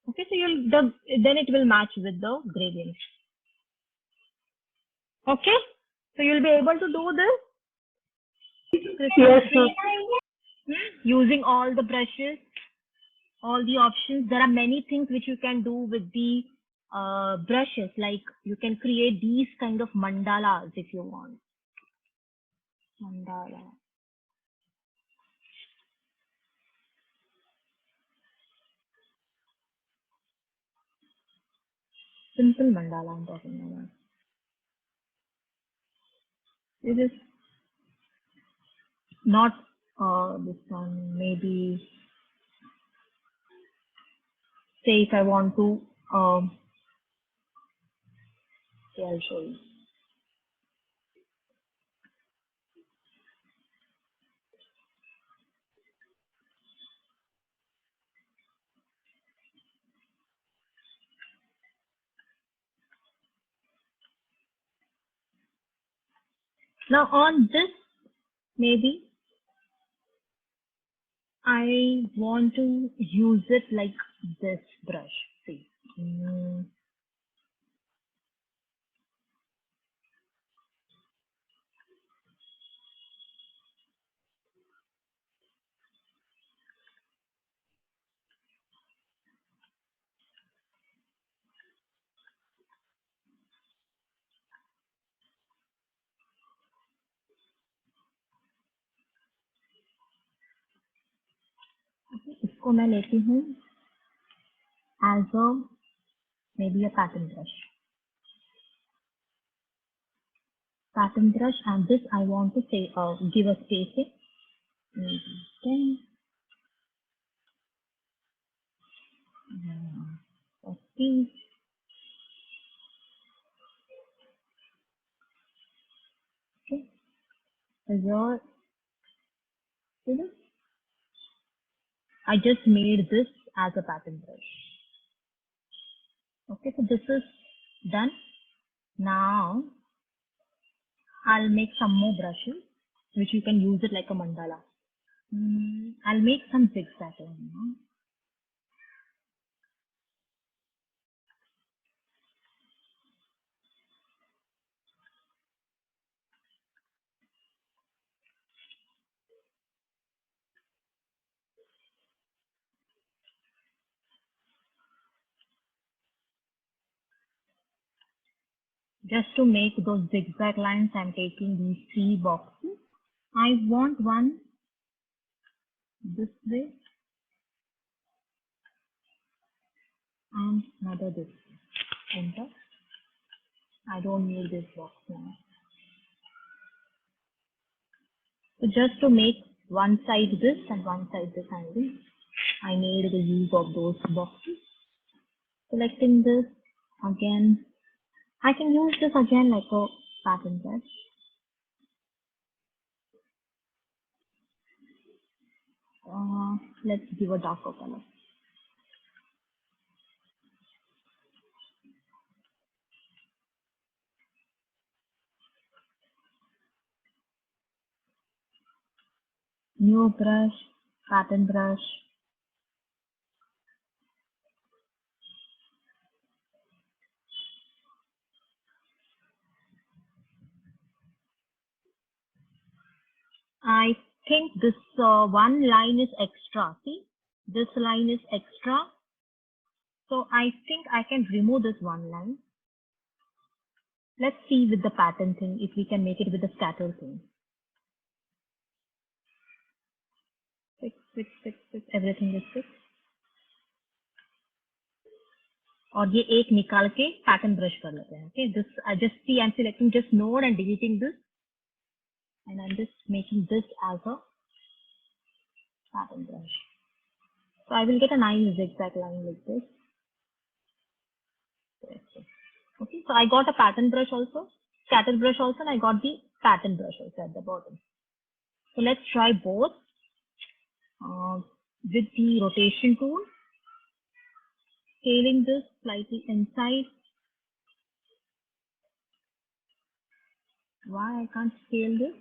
[SPEAKER 1] Okay, so then it will match with the gradient. Okay, so you'll be able to do this.
[SPEAKER 3] Yes, sir.
[SPEAKER 1] Using all the brushes, all the options. There are many things which you can do with the brushes, like you can create these kind of mandalas if you want. Mandala. Simple mandala I'm talking about. It is not this one. Maybe say if I want to, okay, I'll show you. Now on this, maybe I want to use it like this brush. See. इसको मैं लेती हूँ as a maybe a pattern brush. Pattern brush, and this I want to say give a spacing. Maybe 10, 40. Okay. So here, see this? I just made this as a pattern brush. Okay, so this is done. Now I'll make some more brushes, which you can use it like a mandala. I'll make some zigzag line. Just to make those zigzag lines, I'm taking these 3 boxes. I want one this way and another this way. Enter. I don't need this box now. So just to make one side this and one side this, I made the use of those boxes. Selecting this again. I can use this again like a pattern brush. Let's give a darker color. New brush, pattern brush. I think this one line is extra. See, this line is extra. So I think I can remove this one line. Let's see with the pattern thing if we can make it with the scatter thing. Fix, fix, fix, fix. Everything is fixed. और ये एक निकाल के pattern brush कर लेते हैं. Okay, this I just see I'm selecting just node and deleting this, and I'm just making this as a pattern brush. So I will get a nice zigzag line like this. Okay, so I got a pattern brush also, scatter brush also, and I got the pattern brush also at the bottom. So let's try both with the rotation tool, scaling this slightly inside. Why I can't scale this?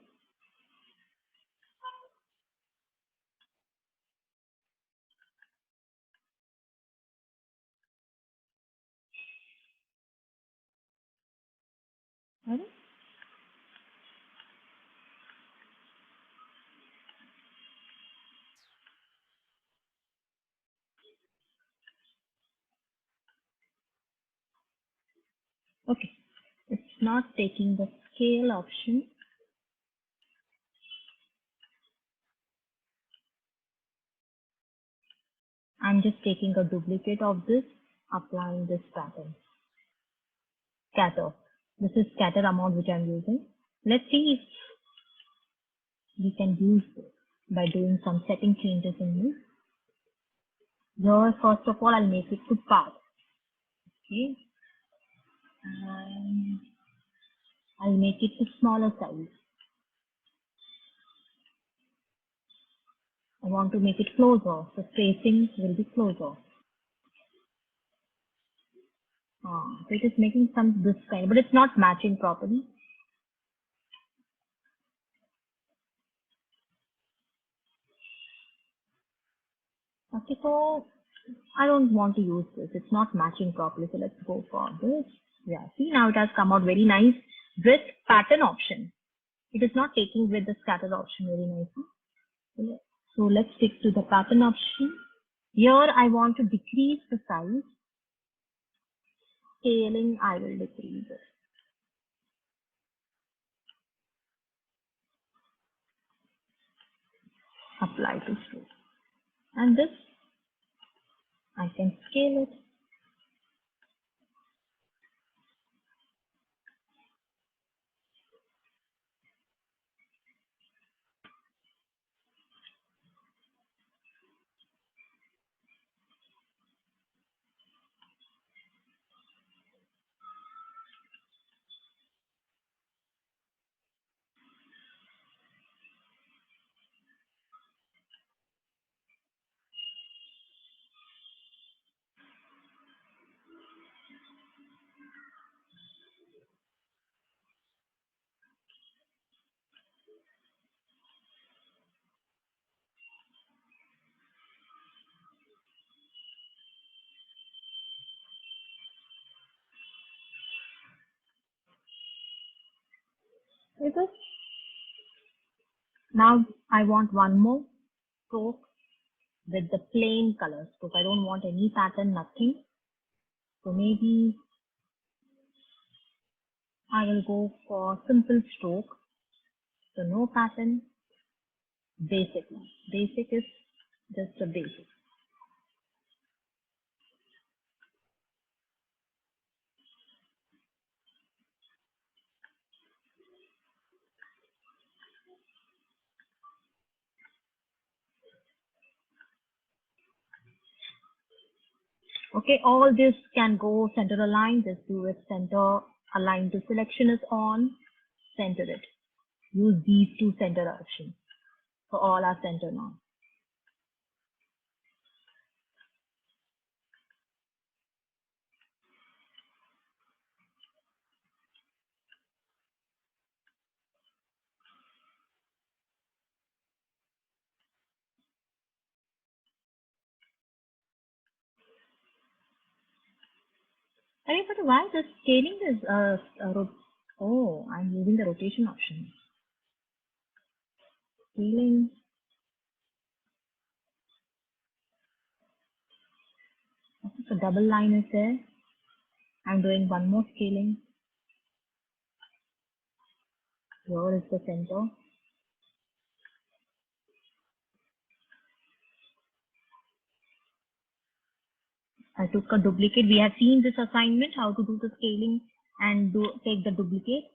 [SPEAKER 1] I don't. Okay, it's not taking the scale option. I'm just taking a duplicate of this, applying this pattern. Scatter. This is scatter amount which I'm using. Let's see if we can use this by doing some setting changes in this. Here, first of all, I'll make it to path. Okay. And I'll make it to smaller size. I want to make it closer. The spacing will be closer. So it is making some this kind, but it's not matching properly. Okay, so I don't want to use this. It's not matching properly. So let's go for this. Yeah, see now it has come out very nice with pattern option. It is not taking with the scatter option very nicely. So let's stick to the pattern option. Here I want to decrease the size. Scaling, I will decrease it. Apply to stroke. And this, I can scale it. Like this. Now I want one more stroke with the plain color stroke. I don't want any pattern, nothing. So maybe I will go for simple stroke. So no pattern, basic one. Basic is just a basic. Okay, all this can go center align. Just do it center align to selection is on. Center it. Use these two center options for all our center now. I mean, but why the scaling is oh, I'm using the rotation option. Scaling. So double line is there. I'm doing one more scaling. Here is the center. I took a duplicate. We have seen this assignment, how to do the scaling and take the duplicate.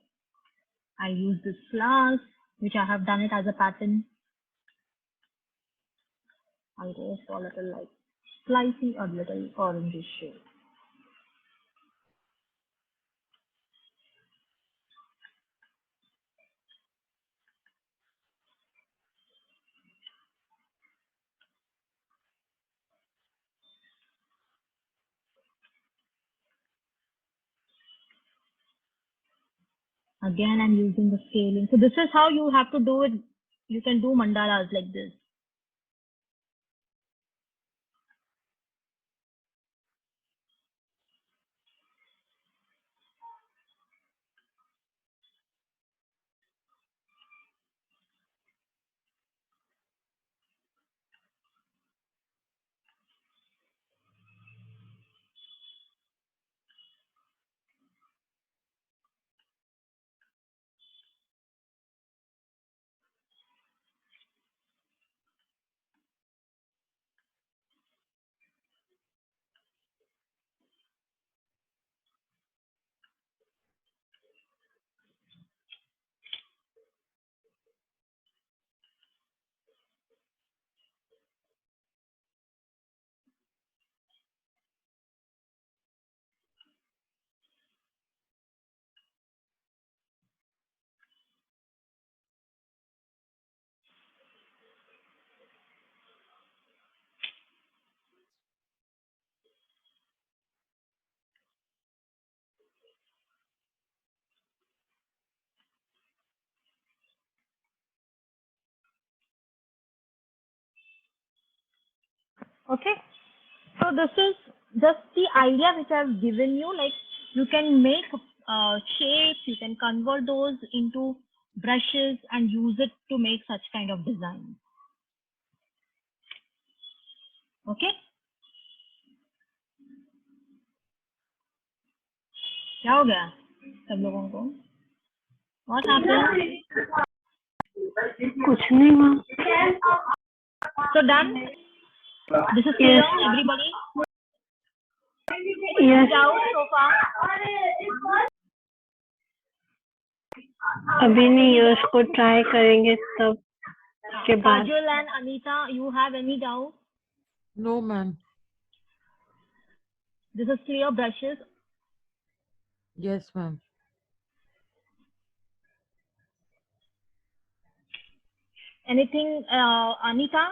[SPEAKER 1] I use this class, which I have done it as a pattern. I'll go for a little like slicey or little orange shade. Again, I'm using the scaling. So this is how you have to do it. You can do mandalas like this. Okay. So this is just the idea which I've given you. Like you can make shapes, you can convert those into brushes and use it to make such kind of design. Okay. क्या हो गया सब लोगों को? What happened?
[SPEAKER 3] कुछ नहीं हुआ।
[SPEAKER 1] So done. This is clear, everybody.
[SPEAKER 3] Yes,
[SPEAKER 1] Doubt so far?
[SPEAKER 3] अभी नहीं है, उसको ट्राई करेंगे तब के बाद।
[SPEAKER 1] Kajal and Anita, you have any doubt?
[SPEAKER 4] No, ma'am.
[SPEAKER 1] This is clear brushes.
[SPEAKER 4] Yes, ma'am.
[SPEAKER 1] Anything, Anita?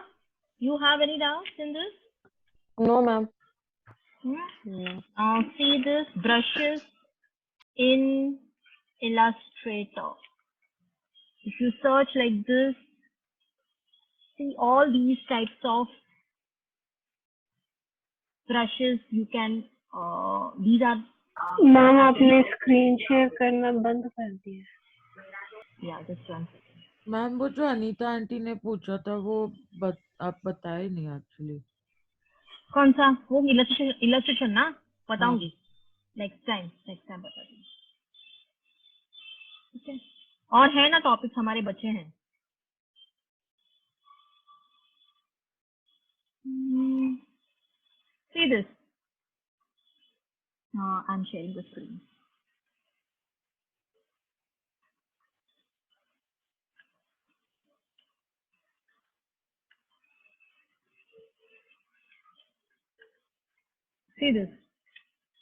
[SPEAKER 1] You have any doubts in this?
[SPEAKER 2] No, ma'am.
[SPEAKER 1] See this brushes in Illustrator. If you search like this, see all these types of brushes you can, these are,
[SPEAKER 3] ma'am आपने screen share करना बंद कर दिया।
[SPEAKER 1] yeah, this one.
[SPEAKER 4] Ma'am वो जो Anita aunty ने पूछा था वो आप बताए नहीं एक्चुअली।
[SPEAKER 1] कौन सा? वो illustration ना? बताऊंगी। Next time बता दूंगी। ठीक है। और है ना टॉपिक्स हमारे बच्चे हैं। See this. I'm sharing the screen. See this.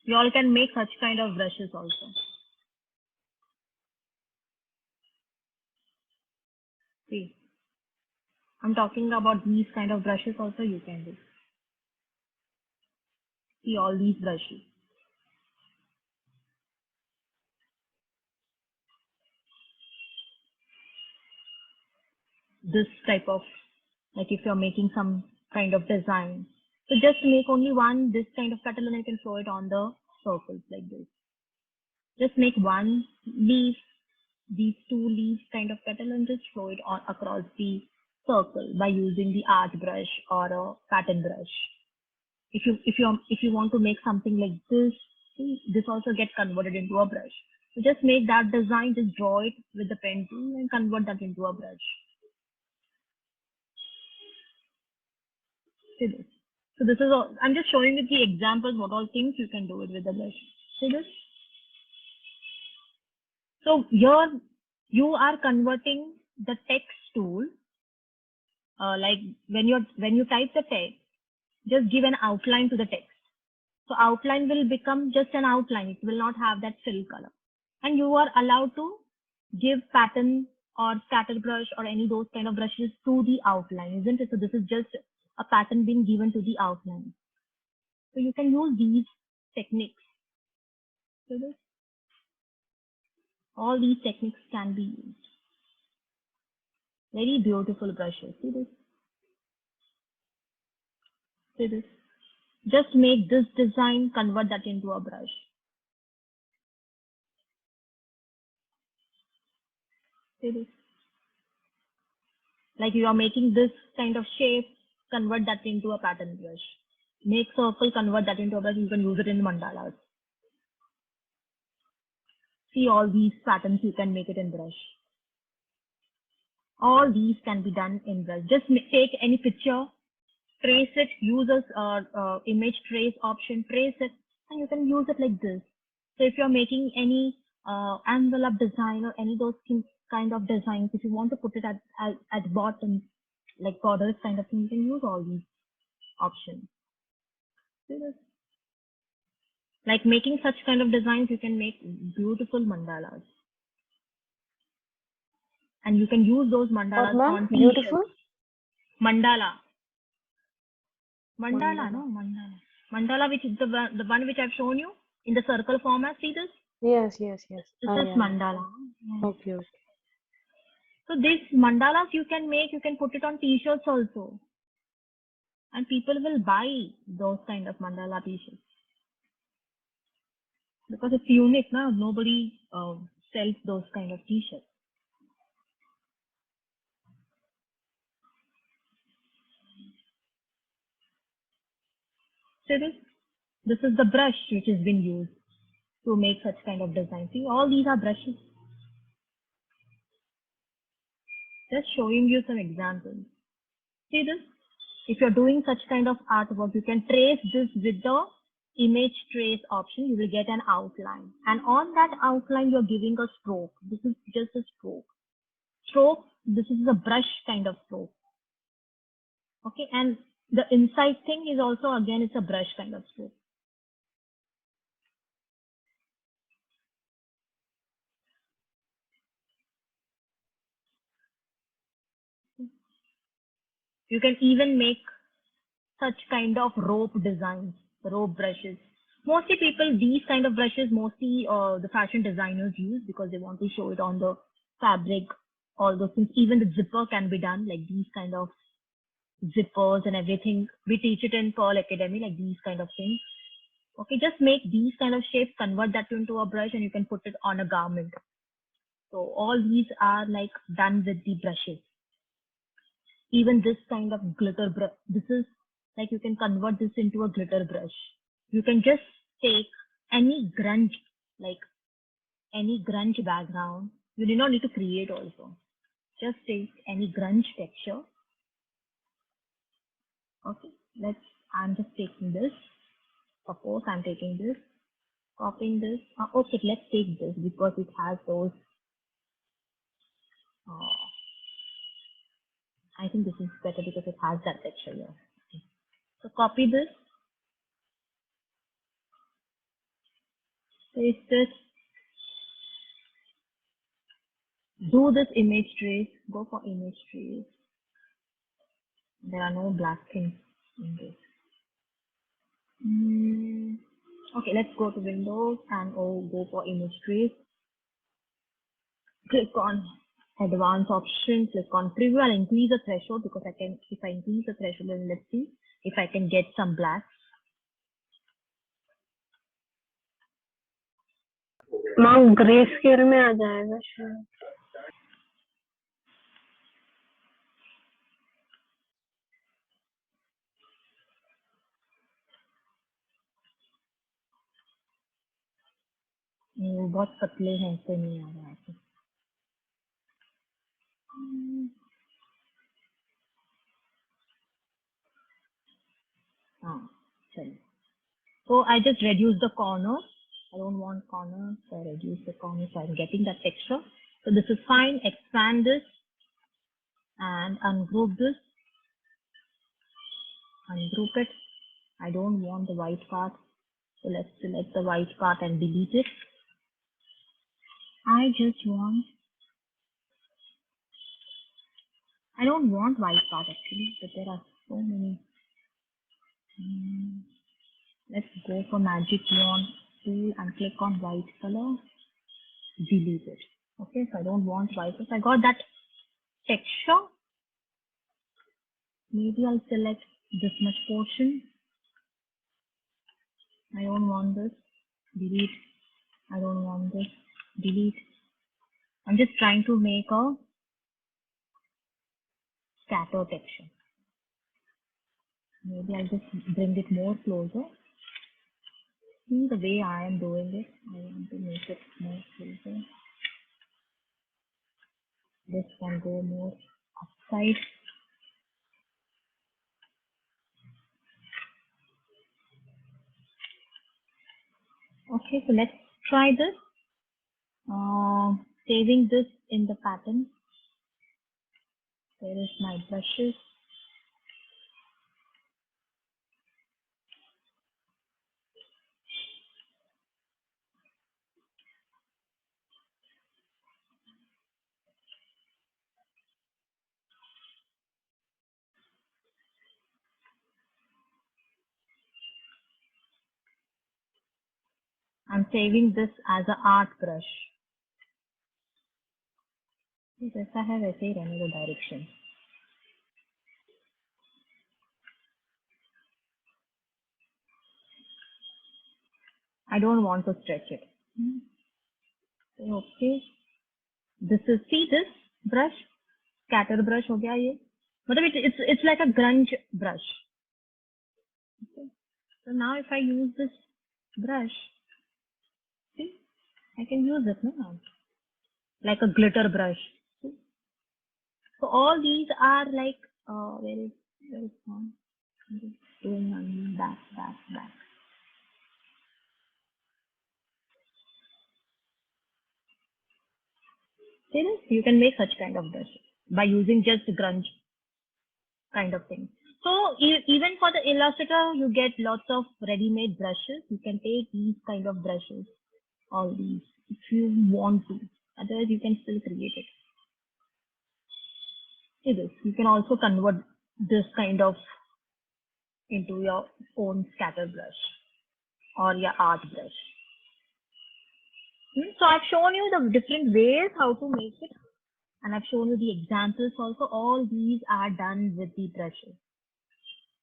[SPEAKER 1] You all can make such kind of brushes also. See, I'm talking about these kind of brushes also you can do. See all these brushes. This type of, like if you're making some kind of design. So just make only one this kind of petal and you can throw it on the circles like this. Just make one leaf, these two leaves kind of petal and just throw it on across the circle by using the arch brush or a pattern brush. If you want to make something like this, see, this also get converted into a brush. So just make that design, just draw it with the pen tool and convert that into a brush. See this. So this is all. I'm just showing you the examples, what all things you can do it with the brush. See this? So here you are converting the text tool, like when you type the text, just give an outline to the text. So outline will become just an outline. It will not have that fill color. And you are allowed to give pattern or scatter brush or any those kind of brushes to the outline, isn't it? So this is just a pattern being given to the outline. So you can use these techniques. So this, all these techniques can be used. Very beautiful brushes. See this? See this? Just make this design, convert that into a brush. See this? Like you are making this kind of shape, convert that into a pattern brush. Make circle, convert that into a brush. You can use it in mandalas. See all these patterns, you can make it in brush. All these can be done in brush. Just take any picture, trace it, use a image trace option, trace it, and you can use it like this. So if you're making any envelope design or any those kind of designs, if you want to put it at bottom, like borders kind of thing, you can use all these options. See this? Like making such kind of designs, you can make beautiful mandalas. And you can use those
[SPEAKER 2] What,
[SPEAKER 1] mandalas
[SPEAKER 2] ma'am?
[SPEAKER 1] on
[SPEAKER 2] Beautiful?
[SPEAKER 1] t-shirts. Mandala.
[SPEAKER 2] Mandala.
[SPEAKER 1] No, mandala. Mandala, which is the one which I've shown you in the circle format. See this?
[SPEAKER 2] Yes, yes, yes.
[SPEAKER 1] This
[SPEAKER 2] Ah,
[SPEAKER 1] is
[SPEAKER 2] yeah, yeah.
[SPEAKER 1] mandala. Yeah.
[SPEAKER 2] Okay, okay.
[SPEAKER 1] So these mandalas you can make, you can put it on t-shirts also. And people will buy those kind of mandala t-shirts. Because it's unique now. Nobody sells those kind of t-shirts. See this? This is the brush which has been used to make such kind of design. See, all these are brushes. Just showing you some examples. See this? If you're doing such kind of artwork, you can trace this with the image trace option. You will get an outline. And on that outline, you're giving a stroke. This is just a stroke. Stroke, this is a brush kind of stroke. Okay, and the inside thing is also, again, it's a brush kind of stroke. You can even make such kind of rope designs, rope brushes. Mostly people, these kind of brushes, mostly the fashion designers use because they want to show it on the fabric, all those things. Even the zipper can be done, like these kind of zippers and everything. We teach it in Pearl Academy, like these kind of things. Okay, just make these kind of shapes, convert that into a brush and you can put it on a garment. So all these are like done with the brushes. Even this kind of glitter brush, this is like you can convert this into a glitter brush. You can just take any grunge, like any grunge background. You do not need to create also. Just take any grunge texture. Okay, I'm just taking this. Suppose I'm taking this, copying this. Okay, let's take this because it has those. I think this is better because it has that texture here. Okay. So copy this Paste this. Do this image trace. Go for image trace. There are no black things in this. Okay, let's go to Windows and go for image trace. Click on advanced option, click on preview. I'll increase the threshold because if I increase the threshold, then let's see if I can get some black.
[SPEAKER 3] माँ grey scale में आ जाएगा शायद.
[SPEAKER 1] वो बहुत पतले हैं, इससे नहीं आ रहा है. हाँ, चलिए. So I just reduce the corner. I don't want corners, so I reduce the corner, so I'm getting that texture. So this is fine. Expand this and ungroup this. Ungroup it. I don't want the white part, so let's select the white part and delete it. I don't want white part actually, but there are so many. Let's go for magic wand tool and click on white color. Delete it. Okay, so I don't want white. So I got that texture. Maybe I'll select this much portion. I don't want this. Delete. I don't want this. Delete. I'm just trying to make a scatter texture. Maybe I'll just bring it more closer. See the way I am doing it. I want to make it more closer. This can go more upside. Okay, so let's try this. Saving this in the pattern. Where is my brushes? I'm saving this as an art brush. जैसा है वैसे ही रहने दो direction. I don't want to stretch it. Okay. This is, see this brush, scatter brush हो गया ये. मतलब it's like a grunge brush. Okay. So now if I use this brush, see, I can use it now. Like a glitter brush. See? So all these are like, where is one? I'm just doing on back. See this? You can make such kind of brushes by using just grunge kind of thing. So even for the Illustrator, you get lots of ready-made brushes. You can take these kind of brushes, all these, if you want to. Otherwise, you can still create it. See this? You can also convert this kind of into your own scatter brush or your art brush. So I've shown you the different ways how to make it, and I've shown you the examples also. All these are done with the brushes.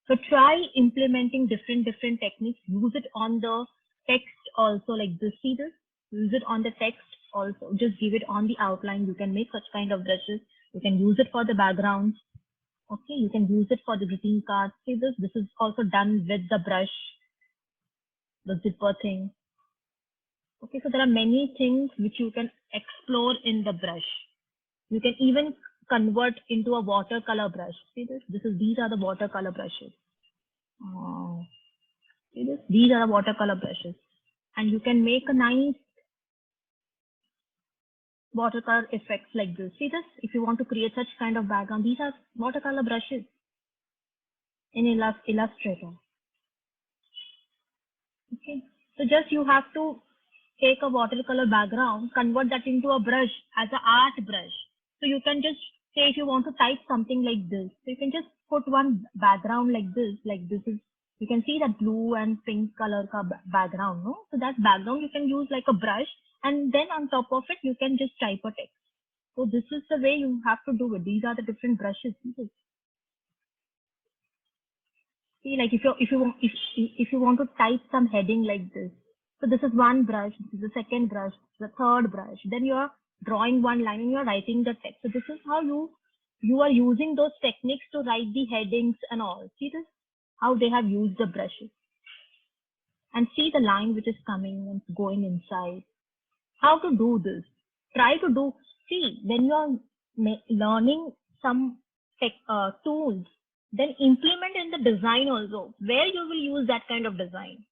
[SPEAKER 1] So try implementing different techniques. Use it on the text also, like this. See this? Use it on the text also. Just give it on the outline. You can make such kind of brushes. You can use it for the backgrounds. Okay, you can use it for the greeting cards. See this? This is also done with the brush, the zipper thing. Okay, so there are many things which you can explore in the brush. You can even convert into a watercolor brush. See this? These are the watercolor brushes. See this? These are the watercolor brushes. And you can make a nice watercolor effects like this. See this? If you want to create such kind of background, these are watercolor brushes in Illustrator. Okay. So just you have to take a watercolor background, convert that into a brush as an art brush. So you can just say if you want to type something like this, so you can just put one background like this is, you can see that blue and pink color background, no? So that background you can use like a brush, and then on top of it you can just type a text. So this is the way you have to do it. These are the different brushes. See, like if you want to type some heading like this, so this is one brush, this is the second brush, the third brush. Then you are drawing one line and you are writing the text. So this is how you are using those techniques to write the headings and all. See this, how they have used the brushes, and see the line which is coming and going inside. How to do this? Try to do. See, when you are learning some tools, then implement in the design also, where you will use that kind of design,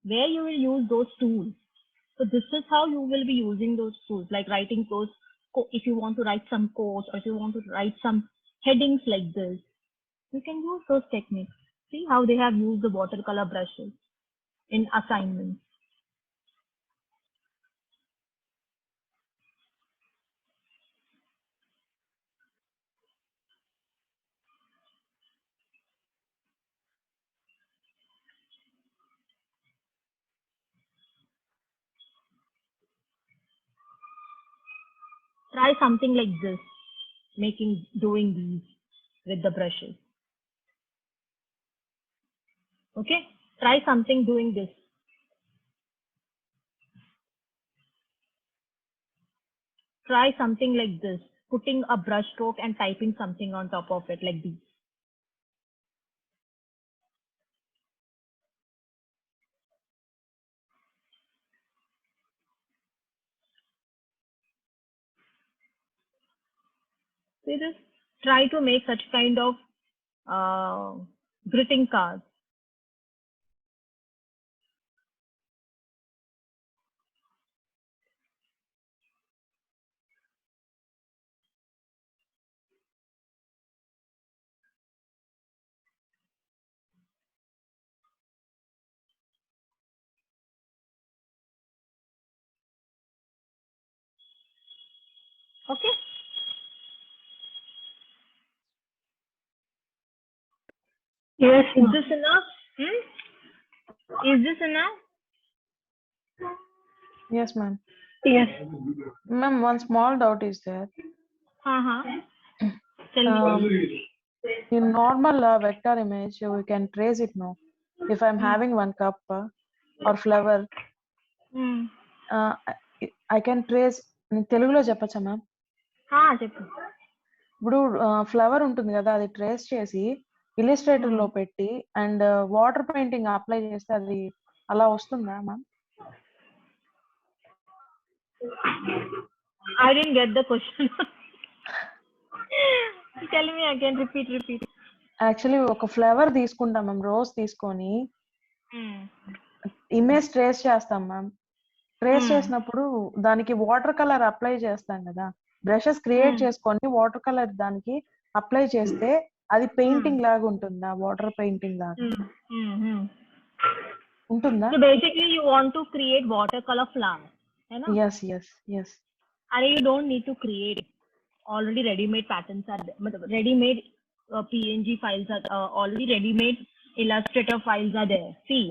[SPEAKER 1] where you will use those tools. So this is how you will be using those tools, like writing those. If you want to write some quotes, or if you want to write some headings like this, you can use those techniques. See how they have used the watercolor brushes in assignments. Try something like this, doing these with the brushes. Okay, try something doing this. Try something like this, putting a brush stroke and typing something on top of it like this. See this? Try to make such kind of greeting cards. Okay.
[SPEAKER 3] Yes,
[SPEAKER 1] Is
[SPEAKER 3] ma'am.
[SPEAKER 1] this enough? Is this enough?
[SPEAKER 2] Yes, ma'am.
[SPEAKER 3] Yes.
[SPEAKER 2] Ma'am, one small doubt is there.
[SPEAKER 1] Tell me.
[SPEAKER 2] In normal vector image, we can trace it now. If I'm having one cup or flower, I can trace. తెలుగులో చెప్పచ్చా ma'am?
[SPEAKER 1] చెప్పు.
[SPEAKER 2] ఇప్పుడు flower ఉంటుంది కదా, అది trace చేసి Illustrator లో పెట్టి and water painting apply చేస్తే అది అలా వస్తుందా ma'am?
[SPEAKER 1] I didn't get the question. Tell me again, repeat.
[SPEAKER 2] Actually ఒక ఫ్లవర్ తీసుకుంటాం మ్యామ్, రోజ్ తీసుకొని ఇమేజ్ ట్రేస్ చేస్తాం మ్యామ్. ట్రేస్ చేసినప్పుడు దానికి వాటర్ కలర్ అప్లై చేస్తాం కదా, బ్రషెస్ క్రియేట్ చేసుకొని వాటర్ కలర్ దానికి అప్లై చేస్తే అది పెయింటింగ్ లాగా ఉంటుందా, వాటర్ పెయింటింగ్ లాగా ఉంటుందా?
[SPEAKER 1] So basically you want to create watercolor flower, है ना?
[SPEAKER 2] Yes.
[SPEAKER 1] अरे you don't need to create it. Already ready-made patterns are there. मतलब ready-made PNG files are already ready-made illustrator files are there. See,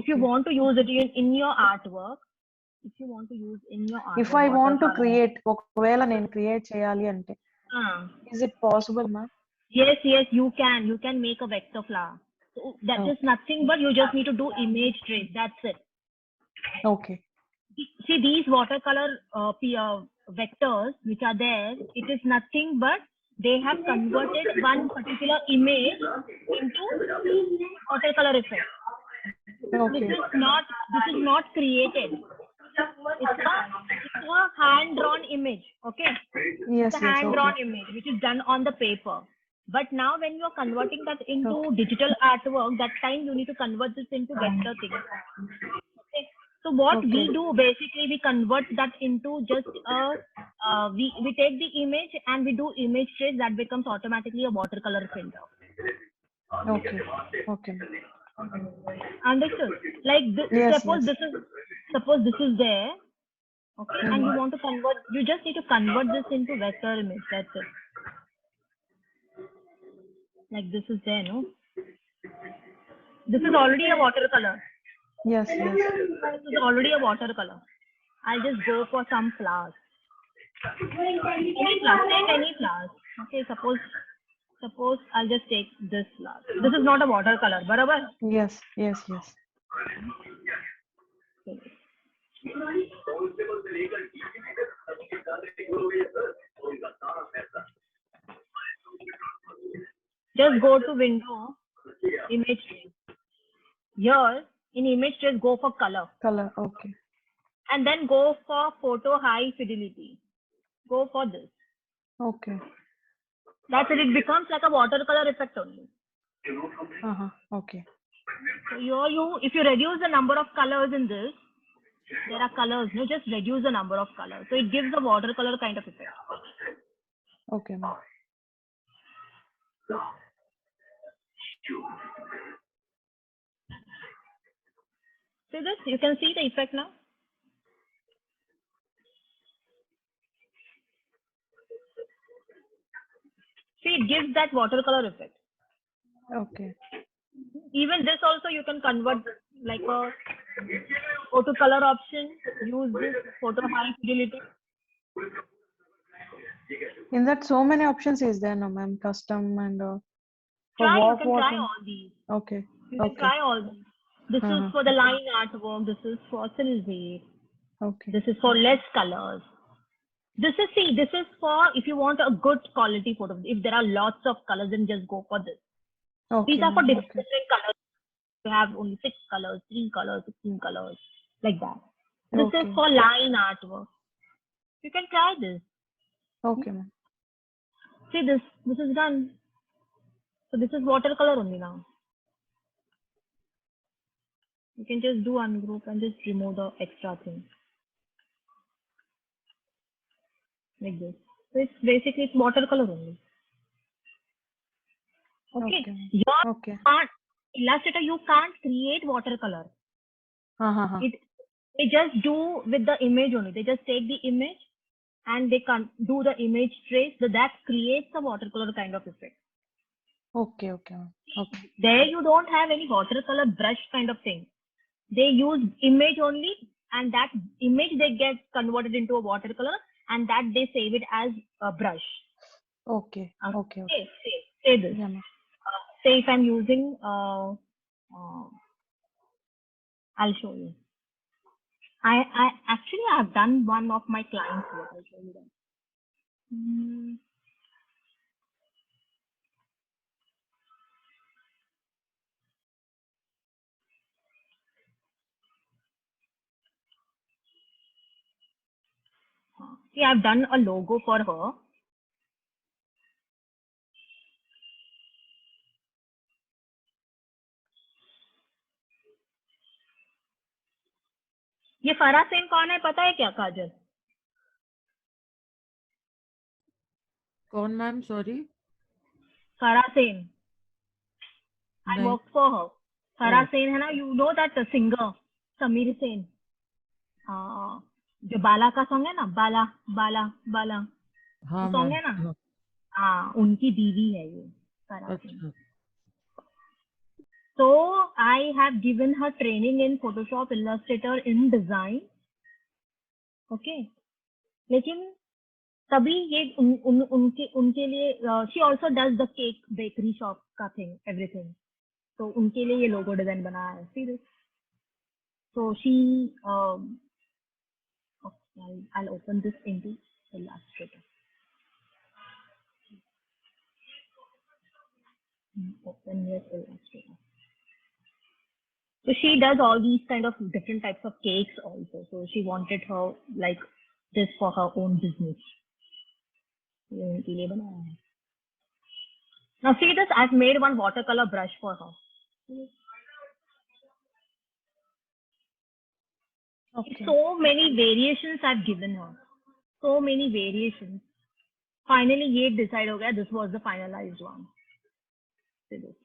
[SPEAKER 1] if you want to use it in your artwork,
[SPEAKER 2] If I want to create, ఒకవేళ నేను create చేయాలి అంటే, is it possible ma'am?
[SPEAKER 1] Yes, you can make a vector flower. So that is nothing but you just need to do image trace. That's it.
[SPEAKER 2] Okay.
[SPEAKER 1] See these watercolor vectors which are there, it is nothing but they have converted one particular image into watercolor effect.
[SPEAKER 2] Okay.
[SPEAKER 1] This is not created. It's a hand-drawn image. Okay. It's a hand-drawn image which is done on the paper. But now when you are converting that into digital artwork, that time you need to convert this into vector thing. Okay. So what we do basically, we convert that into just we take the image and we do image trace, that becomes automatically a watercolor filter.
[SPEAKER 2] Okay.
[SPEAKER 1] Understood? Like
[SPEAKER 2] Yes,
[SPEAKER 1] suppose
[SPEAKER 2] yes.
[SPEAKER 1] this is there, okay, and you want to convert. You just need to convert this into vector image. That's it. Like this is there, no? This is already a watercolor.
[SPEAKER 2] Yes, yes.
[SPEAKER 1] This is already a watercolor. I'll just go for some flowers. Any flowers. Take any flowers. Okay, suppose I'll just take this flower. This is not a watercolor, barabar?
[SPEAKER 2] Yes, yes, yes.
[SPEAKER 1] Okay. Just go to window, image tray. Here, in image tray, go for color.
[SPEAKER 2] Color, okay.
[SPEAKER 1] And then go for photo high fidelity. Go for this.
[SPEAKER 2] Okay.
[SPEAKER 1] That's it. It becomes like a watercolor effect only.
[SPEAKER 2] Okay.
[SPEAKER 1] So here if you reduce the number of colors in this, there are colors. No, just reduce the number of colors. So it gives a watercolor kind of effect.
[SPEAKER 2] Okay, ma'am.
[SPEAKER 1] See this? You can see the effect now. See, it gives that watercolor effect.
[SPEAKER 2] Okay.
[SPEAKER 1] Even this also you can convert like a photo color option. Use this photo high fidelity.
[SPEAKER 2] In that, so many options is there, no, ma'am? Custom and for
[SPEAKER 1] Try. You
[SPEAKER 2] what
[SPEAKER 1] can try
[SPEAKER 2] water?
[SPEAKER 1] all these.
[SPEAKER 2] Okay.
[SPEAKER 1] You can
[SPEAKER 2] Okay.
[SPEAKER 1] try all these. This is for the line artwork. This is for silver.
[SPEAKER 2] Okay.
[SPEAKER 1] This is for less colors. This is for if you want a good quality photo. If there are lots of colors, then just go for this.
[SPEAKER 2] Okay.
[SPEAKER 1] These are for
[SPEAKER 2] ma'am.
[SPEAKER 1] different
[SPEAKER 2] Okay.
[SPEAKER 1] colors. You have only 6 colors, 3 colors, 16 colors, like that. This
[SPEAKER 2] Okay.
[SPEAKER 1] is for line artwork. You can try this.
[SPEAKER 2] Okay, ma'am.
[SPEAKER 1] See this. This is done. So this is watercolor only now. You can just do ungroup and just remove the extra thing. Like this. So it's basically it's watercolor only. Okay.
[SPEAKER 2] Okay.
[SPEAKER 1] Your
[SPEAKER 2] Okay.
[SPEAKER 1] Illustrator, you can't create watercolor.
[SPEAKER 2] Uh-huh.
[SPEAKER 1] They just do with the image only. They just take the image and they can do the image trace. So that creates a watercolor kind of effect.
[SPEAKER 2] Okay, okay, ma'am. Okay.
[SPEAKER 1] There you don't have any watercolor brush kind of thing. They use image only, and that image they get converted into a watercolor, and that they save it as a brush.
[SPEAKER 2] Okay. Okay. Okay.
[SPEAKER 1] Say this.
[SPEAKER 2] Yeah, ma'am.
[SPEAKER 1] Say if I'm using, I'll show you. I actually have done one of my clients work. I'll show you that. See, I've done a logo for her. ये फरा सेन कौन है पता है क्या काजल?
[SPEAKER 4] कौन ma'am? Sorry.
[SPEAKER 1] फरा Sen. I
[SPEAKER 4] नहीं.
[SPEAKER 1] worked for her. फरा
[SPEAKER 4] Oh.
[SPEAKER 1] सेन है ना, you know that singer Sameer Sen. जो बाला का सॉन्ग है ना, बाला बाला बाला,
[SPEAKER 4] हाँ
[SPEAKER 1] सॉन्ग
[SPEAKER 4] मैम.
[SPEAKER 1] है ना, हाँ उनकी बीवी है ये फरा सेन.
[SPEAKER 4] अच्छा.
[SPEAKER 1] So I have given her training in Photoshop, Illustrator, in design. Okay. लेकिन तभी ये उनके लिए she also does the cake bakery shop का thing, everything. तो उनके लिए ये logo design बनाया है. See this? So she okay, I'll open this into Illustrator. Open here Illustrator. So she does all these kind of different types of cakes also. So she wanted her like this for her own business. Now see this, I've made one watercolor brush for her.
[SPEAKER 2] Okay.
[SPEAKER 1] So many variations I've given her. So many variations. Finally, ye decide ho gaya, this was the finalized one. See this.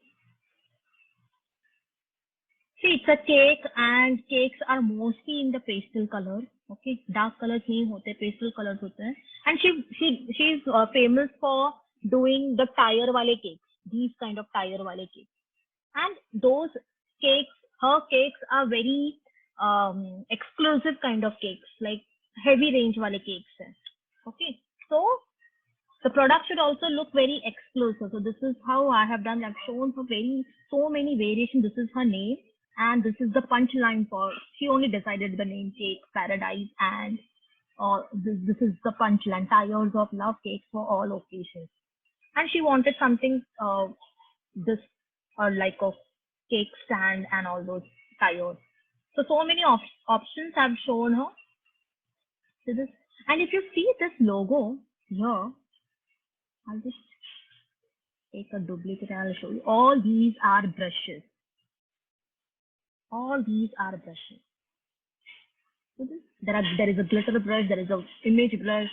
[SPEAKER 1] See, it's a cake, and cakes are mostly in the pastel color. Okay, dark colors नहीं होते, pastel colors होते हैं. And she's famous for doing the tire wale cakes. These kind of tire wale cakes. And those cakes, her cakes are very exclusive kind of cakes, like heavy range wale cakes. Okay, so the product should also look very exclusive. So this is how I have done. I've shown for so many variations. This is her name, and this is the punchline for. She only decided the name Cake Paradise, and this is the punchline. Tires of love cakes for all occasions. And she wanted something this or like a cake stand and all those tires. So many options I've shown her. So this, and if you see this logo here, I'll just take a duplicate and I'll show you. All these are brushes. All these are brushes. So there is a glitter brush, there is a image brush.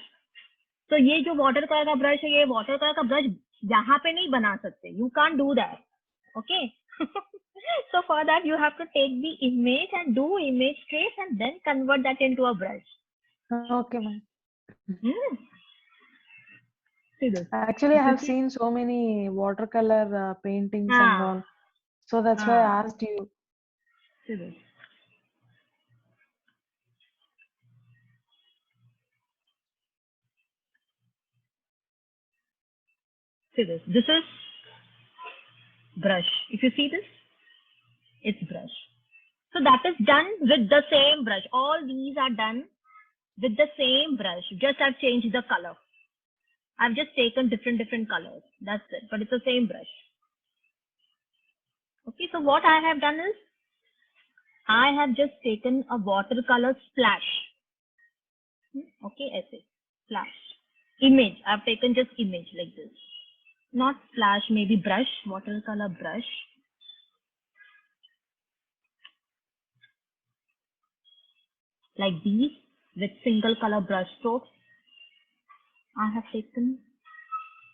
[SPEAKER 1] So ये जो water color का brush है, ये water color का brush यहाँ पे नहीं बना सकते. You can't do that. Okay. So for that you have to take the image and do image trace and then convert that into a brush.
[SPEAKER 2] Okay, ma'am.
[SPEAKER 1] See this.
[SPEAKER 2] Actually, I have seen so many watercolor paintings and all. So that's why I asked you.
[SPEAKER 1] See this. See this. This is brush. If you see this, it's brush. So that is done with the same brush. All these are done with the same brush. Just I've changed the color. I've just taken different colors. That's it. But it's the same brush. Okay, so what I have done is I have just taken a watercolor splash. Okay, essay. Splash. Image. I've taken just image like this. Not splash, maybe brush. Watercolor brush. Like these with single color brush strokes. I have taken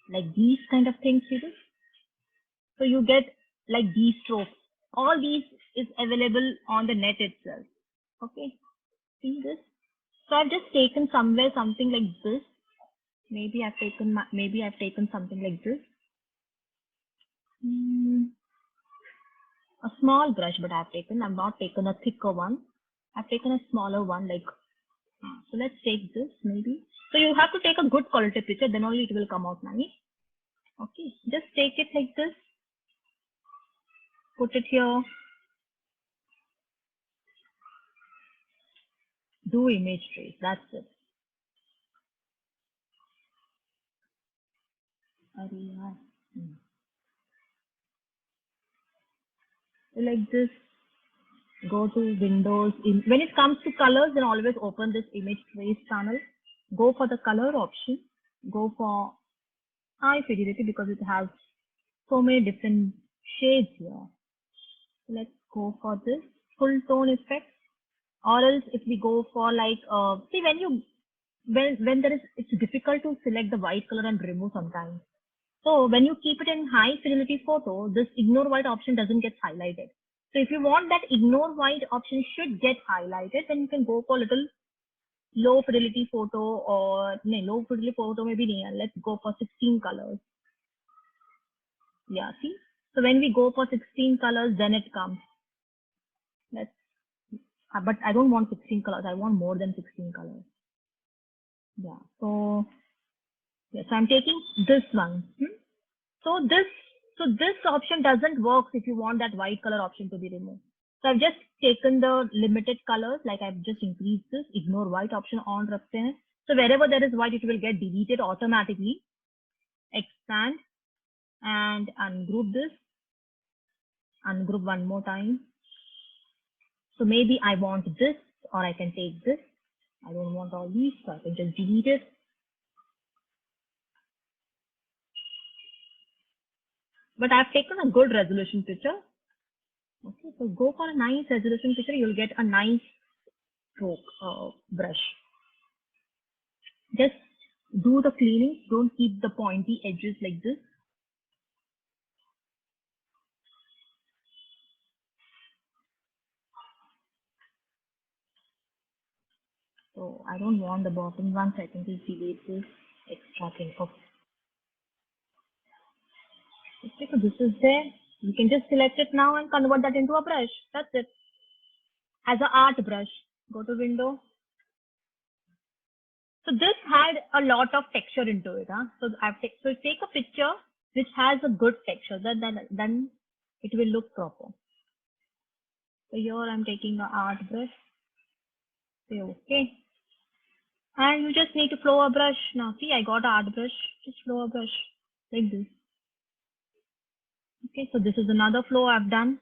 [SPEAKER 1] like these kind of things. See this? So you get like these strokes. All these is available on the net itself. Okay, see this? So I've just taken somewhere something like this. Maybe I've taken something like this. A small brush, but I've not taken a thicker one. I've taken a smaller one, like, so let's take this maybe. So you have to take a good quality picture, then only it will come out nice. Okay, just take it like this. Put it here. Do image trace, that's it. Like this, go to Windows. When it comes to colors, then always open this image trace panel. Go for the color option. Go for high fidelity because it has so many different shades here. Let's go for this full tone effect. Or else if we go for like, see when there is, it's difficult to select the white color and remove sometimes. So when you keep it in high fidelity photo, this ignore white option doesn't get highlighted. So if you want that ignore white option should get highlighted, then you can go for little low fidelity photo or no, low fidelity photo maybe nahi. Let's go for 16 colors. Yeah, see? So when we go for 16 colors, then it comes. But I don't want 16 colors. I want more than 16 colors. Yeah. So yes, I'm taking this one. So this option doesn't work if you want that white color option to be removed. So I've just taken the limited colors, like I've just increased this, ignore white option on रखते हैं. So wherever there is white, it will get deleted automatically. Expand and ungroup this. Ungroup one more time. So maybe I want this, or I can take this. I don't want all these, so I can just delete it. But I've taken a good resolution picture. Okay, so go for a nice resolution picture. You'll get a nice stroke brush. Just do the cleaning. Don't keep the pointy edges like this. So I don't want the bottom one, so I can just delete this extra thing. Okay, so this is there. You can just select it now and convert that into a brush. That's it. As an art brush. Go to window. So this had a lot of texture into it. So so take a picture which has a good texture. Then it will look proper. So here I'm taking an art brush. Say okay. And you just need to flow a brush. Now see, I got an art brush. Just flow a brush like this. Okay, so this is another flow I've done.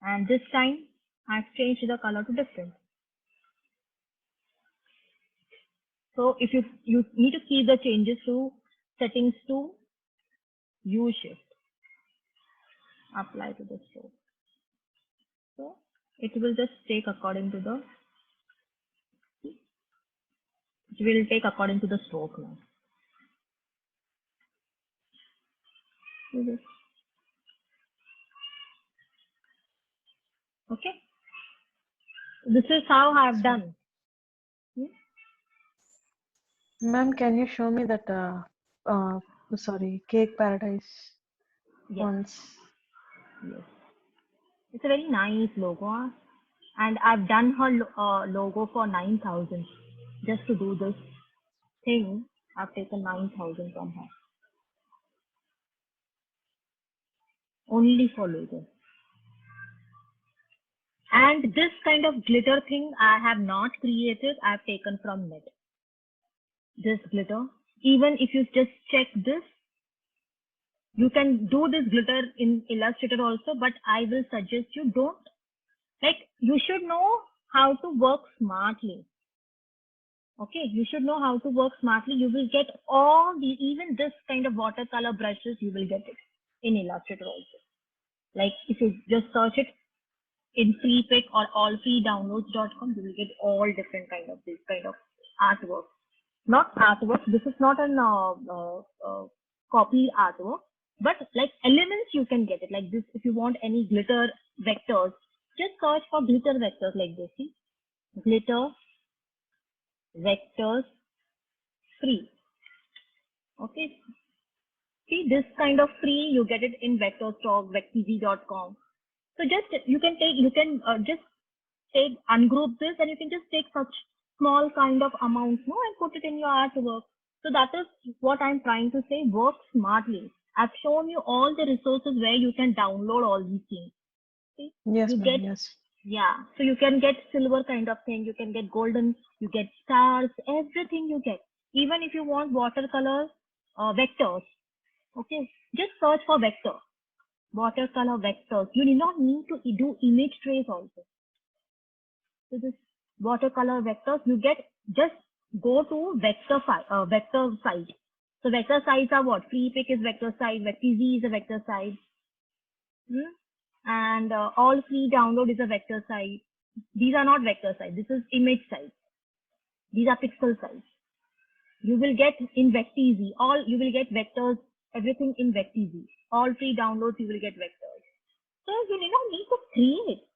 [SPEAKER 1] And this time I've changed the color to different. So if you need to keep the changes to settings to U shift. Apply to the stroke. So it will just take according to the stroke now. Do this. Okay. This is how I have done.
[SPEAKER 2] Ma'am, can you show me that Cake Paradise once?
[SPEAKER 1] Yes. It's a very nice logo. And I've done her logo for 9,000. Just to do this thing, I've taken 9,000 from her. Only for logo. And this kind of glitter thing I have not created, I've taken from net. This glitter. Even if you just check this, you can do this glitter in Illustrator also, but I will suggest you don't. You should know how to work smartly. Okay, you should know how to work smartly. You will get even this kind of watercolor brushes, you will get it in Illustrator also. Like if you just search it in freepick or allfreedownloads.com, you will get all different kind of this kind of artwork. Not artwork. This is not an copy artwork, but like elements you can get it like this. If you want any glitter vectors, just search for glitter vectors like this. See, glitter vectors free. Okay. See, this kind of free, you get it in Vectorstock, vectz.com. So you can just ungroup this, and you can just take such small kind of amounts, and put it in your artwork. So that is what I'm trying to say. Work smartly. I've shown you all the resources where you can download all these things. See?
[SPEAKER 2] Yes,
[SPEAKER 1] you
[SPEAKER 2] ma'am,
[SPEAKER 1] get,
[SPEAKER 2] yes.
[SPEAKER 1] Yeah. So you can get silver kind of thing. You can get golden. You get stars. Everything you get. Even if you want watercolor vectors. Okay. Just search for vector. Watercolor vectors. You do not need to do image trace also. So this watercolor vectors, you get, just go to vector site. So vector sites are what? Freepick is vector site, vectz is a vector site. And all free download is a vector site. These are not vector sites. This is image sites. These are pixel sites. You will get in vectz. You will get vectors, everything in vectz. All free downloads, you will get vectors. So you do not need to create.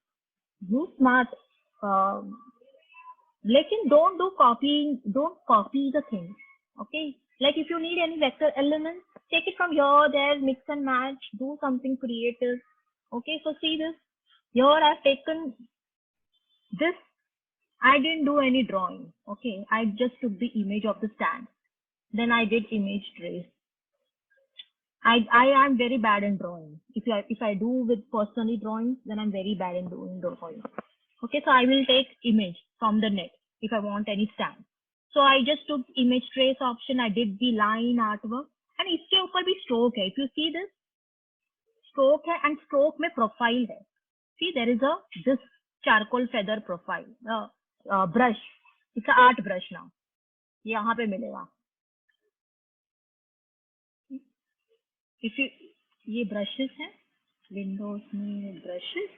[SPEAKER 1] Use smart. Don't copy the thing. Okay. Like if you need any vector elements, take it from here, there, mix and match, do something creative. Okay. So see this. Here I've taken this. I didn't do any drawing. Okay. I just took the image of the stand. Then I did image trace. I am very bad in drawing. If I do with personally drawings, then I'm very bad in doing drawing. Okay, so I will take image from the net if I want any stand. So I just took image trace option. I did the line artwork, and इसके ऊपर भी stroke है. If you see this, stroke है and stroke में profile है. See, there is this charcoal feather profile brush. It's an art brush now. यहाँ पे मिलेगा. If you ये brushes हैं, Windows में brushes.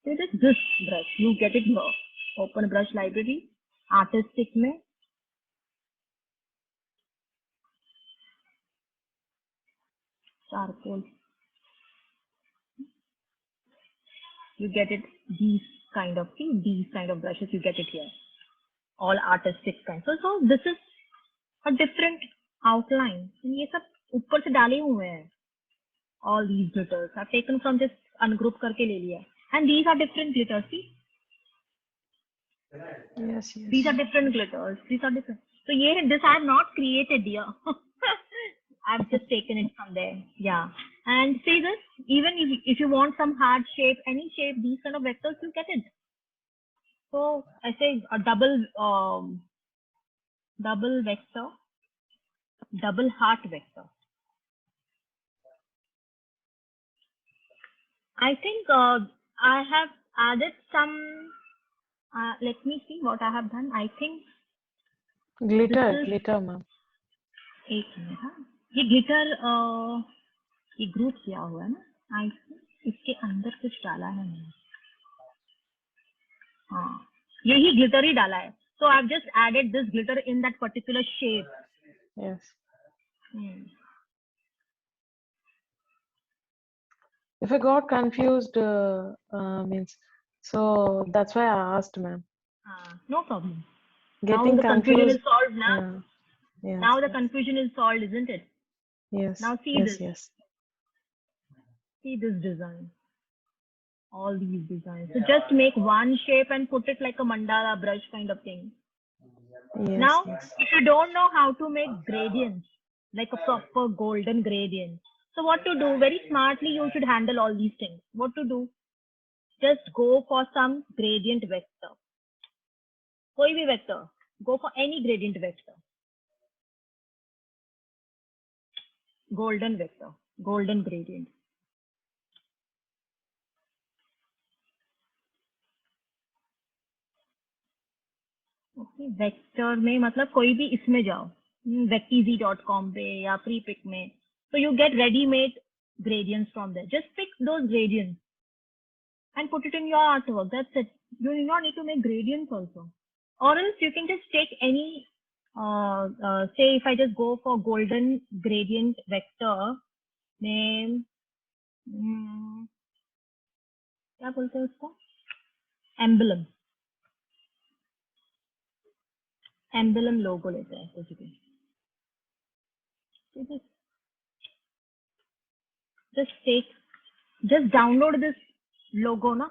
[SPEAKER 1] It is this brush. You get it here. Open brush library. Artistic में. Charcoal. You get it. These kind of brushes. You get it here. all artistic kind. So this is a different outline. And ये सब ऊपर से डाले हुए हैं. All these glitters I've taken from this ungroup करके ले लिया. And these are different glitters. See,
[SPEAKER 2] Yes,
[SPEAKER 1] these are
[SPEAKER 2] yes.
[SPEAKER 1] different glitters. These are different. So this I have not created here. I've just taken it from there. Yeah. And see this, even if you want some hard shape, any shape, these kind of vectors, you get it. So I say a double vector, double heart vector. I think I have added some, let me see what I have done. I think
[SPEAKER 2] Glitter, glitter, ma'am.
[SPEAKER 1] एक minute, हाँ ये glitter ये group किया हुआ है ना, आई इसके अंदर कुछ डाला है मैंने, हाँ यही ग्लिटर ही डाला है. So I've just added this glitter in that particular shape.
[SPEAKER 2] Yes. If I got confused, means, so that's why I asked, ma'am.
[SPEAKER 1] No problem.
[SPEAKER 2] Getting
[SPEAKER 1] now the confusion is
[SPEAKER 2] confused.
[SPEAKER 1] solved now.
[SPEAKER 2] Yes,
[SPEAKER 1] Now the
[SPEAKER 2] yes.
[SPEAKER 1] confusion is solved, isn't it?
[SPEAKER 2] Yes.
[SPEAKER 1] Now see
[SPEAKER 2] Yes,
[SPEAKER 1] this.
[SPEAKER 2] yes.
[SPEAKER 1] See this design. All these designs. So just make one shape and put it like a mandala brush kind of thing.
[SPEAKER 2] Yes,
[SPEAKER 1] Now,
[SPEAKER 2] yes.
[SPEAKER 1] if you don't know how to make gradients, like a proper golden gradient, so what to do? Very smartly, you should handle all these things. What to do? Just go for some gradient vector. कोई भी vector. Go for any gradient vector. Golden vector. Golden gradient. Okay. Vector में मतलब कोई भी इसमें जाओ. vectz.com पे या prepick में. So you get ready-made gradients from there. Just pick those gradients and put it in your artwork. That's it. You do not need to make gradients also. Or else you can just take any, say if I just go for golden gradient vector, name, क्या बोलते हैं उसको? Emblem. Emblem logo लेते हैं कुछ भी. Just download this logo ना.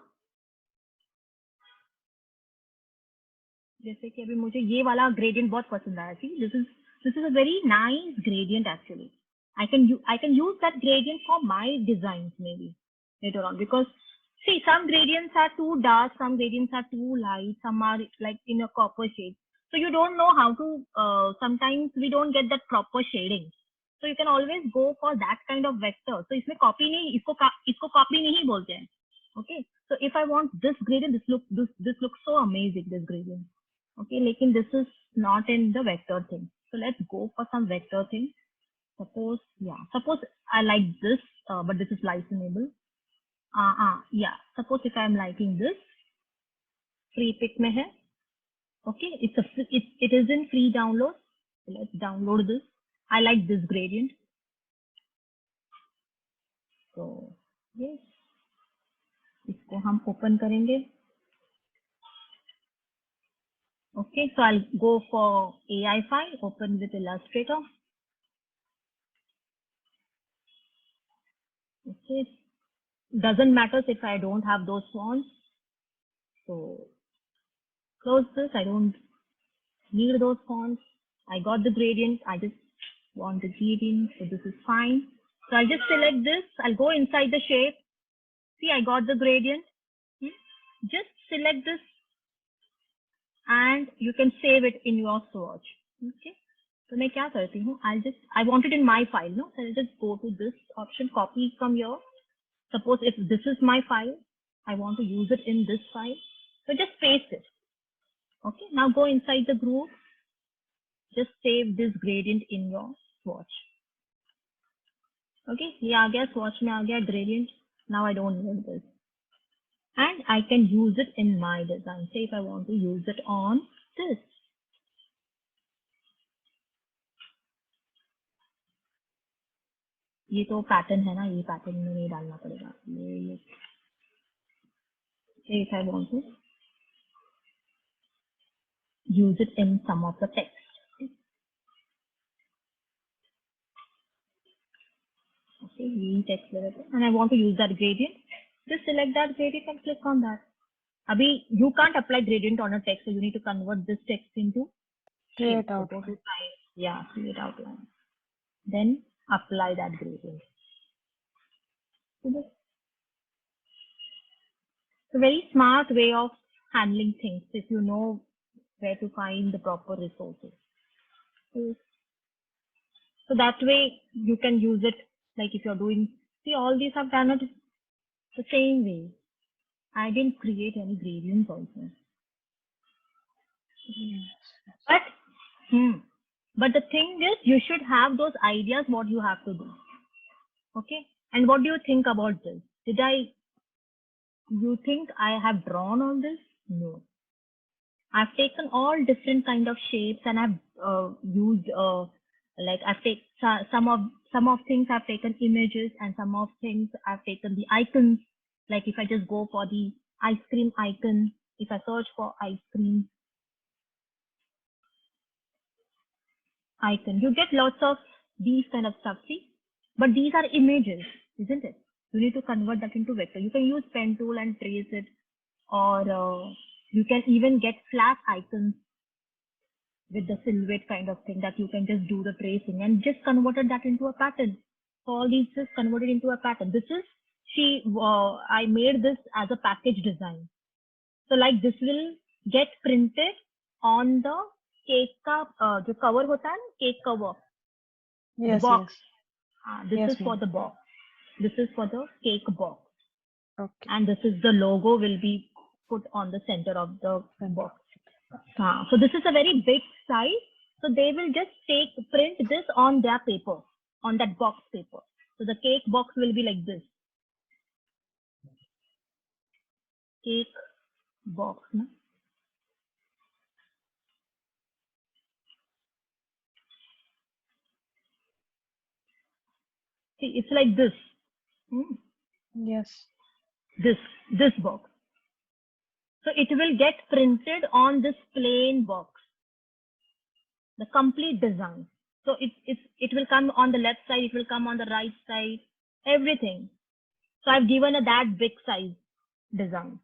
[SPEAKER 1] जैसे कि अभी मुझे ये वाला gradient बहुत पसंद आया. See, this is a very nice gradient actually. I can use that gradient for my designs maybe later on, because see, some gradients are too dark, some gradients are too light, some are like in a copper shade. So you don't know how to. Sometimes we don't get that proper shading. So you can always go for that kind of vector. So इसमें copy नहीं, इसको copy नहीं बोलते हैं. Okay. So if I want this gradient, this looks so amazing, this gradient. Okay, लेकिन this is not in the vector thing. So let's go for some vector thing. Suppose I like this, but this is licensable. Yeah. Suppose if I'm liking this, free pick में है. Okay, it is in free download. So let's download this. I like this gradient. So yes, इसको हम open करेंगे. Okay, so I'll go for AI file, open with Illustrator. Okay, doesn't matter if I don't have those fonts. So close this. I don't need those fonts. I got the gradient. I just want the gradient, so this is fine. So I'll just select this. I'll go inside the shape. See, I got the gradient. Just select this and you can save it in your swatch. Okay. So मैं क्या करती हूँ? I want it in my file, no? So I'll just go to this option, copy from here. Suppose if this is my file, I want to use it in this file. So just paste it. Okay. Now go inside the group. Just save this gradient in your swatch. Okay. ये आ गया swatch में आ गया gradient. Now I don't need this. And I can use it in my design. Say if I want to use it on this. ये तो pattern है ना, ये pattern में नहीं डालना पड़ेगा. ये Say if I want to use it in some of the text. Okay, use text layer, and I want to use that gradient. Just select that gradient and click on that. Abhi, you can't apply gradient on a text, so you need to convert this text into
[SPEAKER 2] Create
[SPEAKER 1] So go
[SPEAKER 2] outline.
[SPEAKER 1] to type, yeah, create outline. Then apply that gradient. So this it's a very smart way of handling things if you know where to find the proper resources. So that way you can use it like if you're doing, see all these I've done it the same way. I didn't create any gradients also. But, but the thing is you should have those ideas what you have to do. Okay. And what do you think about this? You think I have drawn all this? No. I've taken all different kind of shapes and I've used like I've taken some of things I've taken images and some of things I've taken the icons. Like if I just go for the ice cream icon, if I search for ice cream icon, you get lots of these kind of stuff. See, but these are images, isn't it? You need to convert that into vector. You can use pen tool and trace it, or you can even get flat icons with the silhouette kind of thing that you can just do the tracing and just converted that into a pattern. So all these just converted into a pattern. This is I made this as a package design. So like this will get printed on the cake ka जो cover होता है ना, cake cover, the
[SPEAKER 2] Yes,
[SPEAKER 1] box.
[SPEAKER 2] yes.
[SPEAKER 1] This
[SPEAKER 2] Yes,
[SPEAKER 1] is for
[SPEAKER 2] ma'am.
[SPEAKER 1] the box. This is for the cake box.
[SPEAKER 2] Okay.
[SPEAKER 1] And this is the logo will be put on the center of the box. So this is a very big size. So they will just print this on their paper, on that box paper. So the cake box will be like this. Cake box. No? See, it's like this.
[SPEAKER 2] Yes.
[SPEAKER 1] This box. So it will get printed on this plain box. The complete design. So it will come on the left side, it will come on the right side, everything. So I've given that big size design.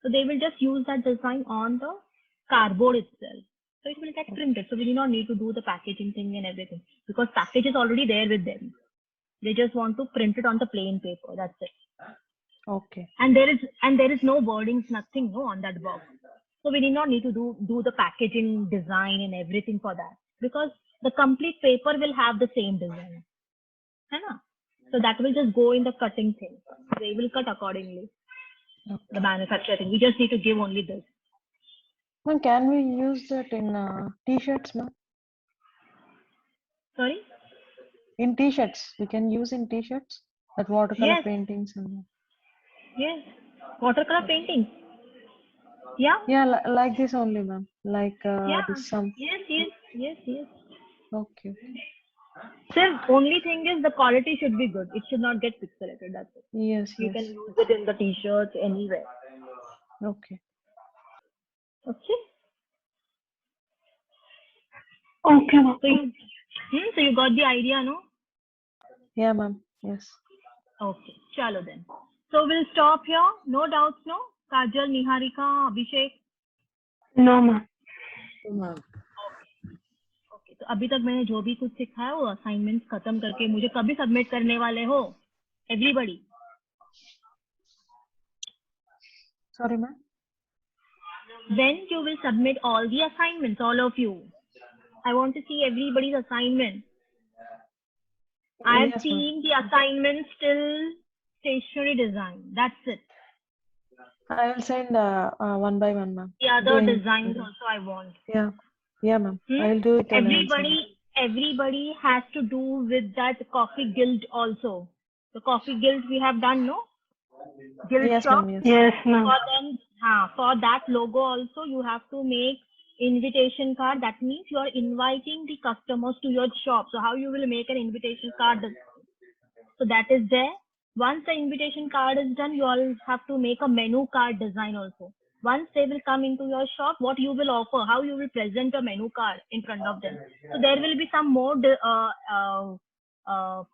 [SPEAKER 1] So they will just use that design on the cardboard itself. So it will get printed. So we do not need to do the packaging thing and everything because package is already there with them. They just want to print it on the plain paper. That's it.
[SPEAKER 2] Okay.
[SPEAKER 1] And there is no wordings, nothing, no, on that box. So we did not need to do the packaging design and everything for that because the complete paper will have the same design. So that will just go in the cutting thing. They will cut accordingly.
[SPEAKER 2] Okay.
[SPEAKER 1] The manufacturing. We just need to give only this.
[SPEAKER 2] Ma'am, can we use that in t-shirts, ma'am?
[SPEAKER 1] Sorry?
[SPEAKER 2] In t-shirts, we can use in t-shirts that watercolor
[SPEAKER 1] Yes.
[SPEAKER 2] paintings and
[SPEAKER 1] Yes. Watercolor painting. Yeah.
[SPEAKER 2] yeah, like this only, ma'am. Like
[SPEAKER 1] Yeah.
[SPEAKER 2] this some.
[SPEAKER 1] Yes.
[SPEAKER 2] Okay.
[SPEAKER 1] So only thing is the quality should be good. It should not get pixelated. That's it.
[SPEAKER 2] Yes.
[SPEAKER 1] You can use it in the t-shirts anywhere.
[SPEAKER 2] Okay.
[SPEAKER 1] Okay.
[SPEAKER 3] Okay, ma'am.
[SPEAKER 1] So you got the idea, no?
[SPEAKER 2] Yeah, ma'am. Yes.
[SPEAKER 1] Okay. Chalo then. So we'll stop here. No doubts, no? Kajal, Niharika, Abhishek.
[SPEAKER 3] No, ma'am.
[SPEAKER 1] Okay तो अभी तक मैंने जो भी कुछ सिखाया वो assignments खत्म करके मुझे कभी सबमिट करने वाले हो everybody
[SPEAKER 2] Sorry, ma'am.
[SPEAKER 1] When you will submit all the assignments all of you I want to see everybody's assignment I have
[SPEAKER 2] Yes,
[SPEAKER 1] seen the assignments till stationery design, that's it.
[SPEAKER 2] I will send one by one, ma'am.
[SPEAKER 1] The other designs also I want.
[SPEAKER 2] Yeah, ma'am. I will do it.
[SPEAKER 1] Everybody has to do with that coffee guild also. The coffee guild we have done, no? Guild
[SPEAKER 2] Yes,
[SPEAKER 1] shop.
[SPEAKER 2] ma'am. Yes.
[SPEAKER 3] Yes, ma'am.
[SPEAKER 1] For them, for that logo also you have to make invitation card. That means you are inviting the customers to your shop. So how you will make an invitation card? So that is there. Once the invitation card is done, you all have to make a menu card design also. Once they will come into your shop, what you will offer, how you will present a menu card in front of them. So there will be some more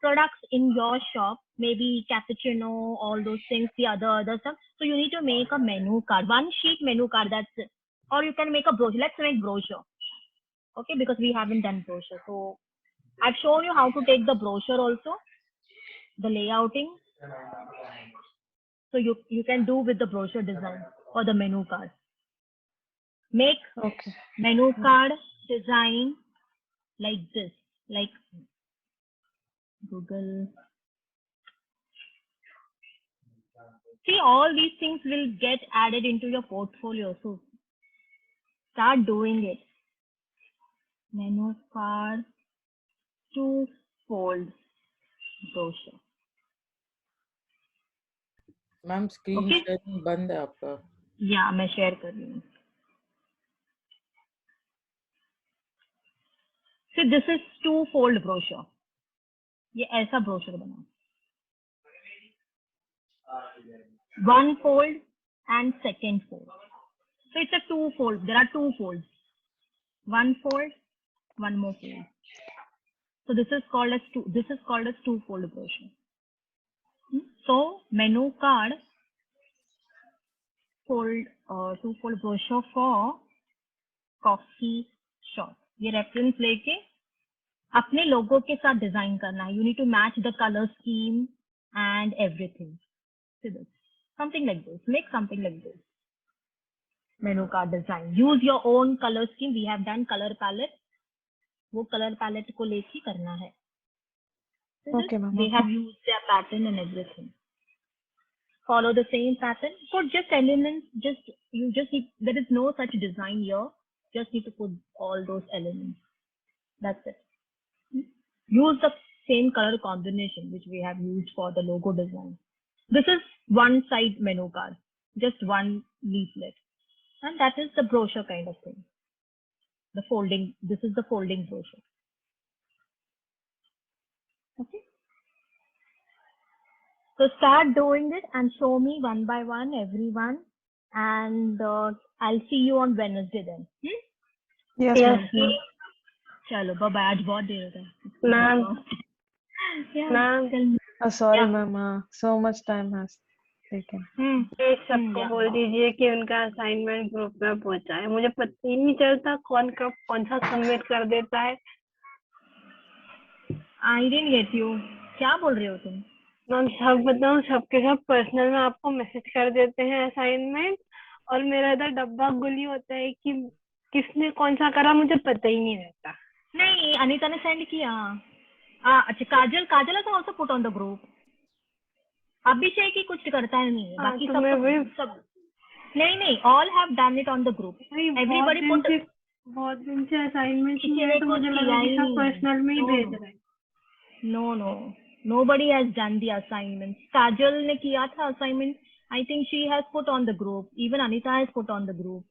[SPEAKER 1] products in your shop, maybe cappuccino, all those things, the other stuff. So you need to make a menu card, one sheet menu card, that's it. Or you can make a brochure. Let's make brochure. Okay, because we haven't done brochure. So I've shown you how to take the brochure also, the layouting. So you can do with the brochure design or the menu card. Make
[SPEAKER 2] Okay.
[SPEAKER 1] menu card design like this, like Google. See, all these things will get added into your portfolio. So start doing it. Menu card, two-fold brochure.
[SPEAKER 4] Ma'am screen
[SPEAKER 1] Okay.
[SPEAKER 4] Sharing बंद है आपका?
[SPEAKER 1] या मैं share कर रही हूँ. See, this is two-fold brochure. ये ऐसा brochure बना. One fold and second fold. So it's a two-fold. There are two folds. One fold, one more fold. So this is called as two-fold brochure. So menu card two-fold brochure for coffee shop. ये reference लेके अपने लोगो के साथ design करना है. You need to match the color scheme and everything. See this. Something like this. Make something like this. Menu card design. Use your own color scheme. We have done color palette. वो color palette को लेके करना है.
[SPEAKER 2] Okay, ma'am.
[SPEAKER 1] They have used their pattern and everything. Follow the same pattern. Put just elements. You just need. There is no such design here. Just need to put all those elements. That's it. Use the same color combination which we have used for the logo design. This is one side menu card, just one leaflet, and that is the brochure kind of thing. The folding. This is the folding brochure. Okay. So start doing it and show me one by one, everyone, and I'll see you on Wednesday then.
[SPEAKER 2] Yes,
[SPEAKER 3] Yes,
[SPEAKER 2] ma'am.
[SPEAKER 1] चलो bye bye. आज बहुत देर हो गया.
[SPEAKER 3] Ma'am. Ma'am.
[SPEAKER 1] Tell me.
[SPEAKER 2] Sorry,
[SPEAKER 1] Yeah.
[SPEAKER 2] ma'am. So much time has taken.
[SPEAKER 3] एक सबको
[SPEAKER 1] yeah.
[SPEAKER 3] बोल दीजिए कि उनका असाइनमेंट ग्रुप में पहुंचा है. मुझे पता ही नहीं चलता कौन कब कौन सा सबमिट कर देता है.
[SPEAKER 1] I didn't get you. क्या बोल रहे हो तुम?
[SPEAKER 3] मैम सब बताऊं, सबके सब पर्सनल में आपको मैसेज कर देते हैं असाइनमेंट, और मेरा इधर डब्बा गुली होता है कि किसने कौन सा करा मुझे पता ही नहीं रहता.
[SPEAKER 1] नहीं, अनीता ने सेंड किया. अच्छा, काजल has also put on the group. अभिषेक ही कुछ करता है नहीं, बाकी सब नहीं, all have done it on the group. Everybody put.
[SPEAKER 3] बहुत दिन से असाइनमेंट नहीं है तो मुझे लगा कि सब पर्सनल में ही भेज रहे हैं.
[SPEAKER 1] No. Nobody has done the assignments. Kajal ने किया था assignment. I think she has put on the group. Even Anita has put on the group.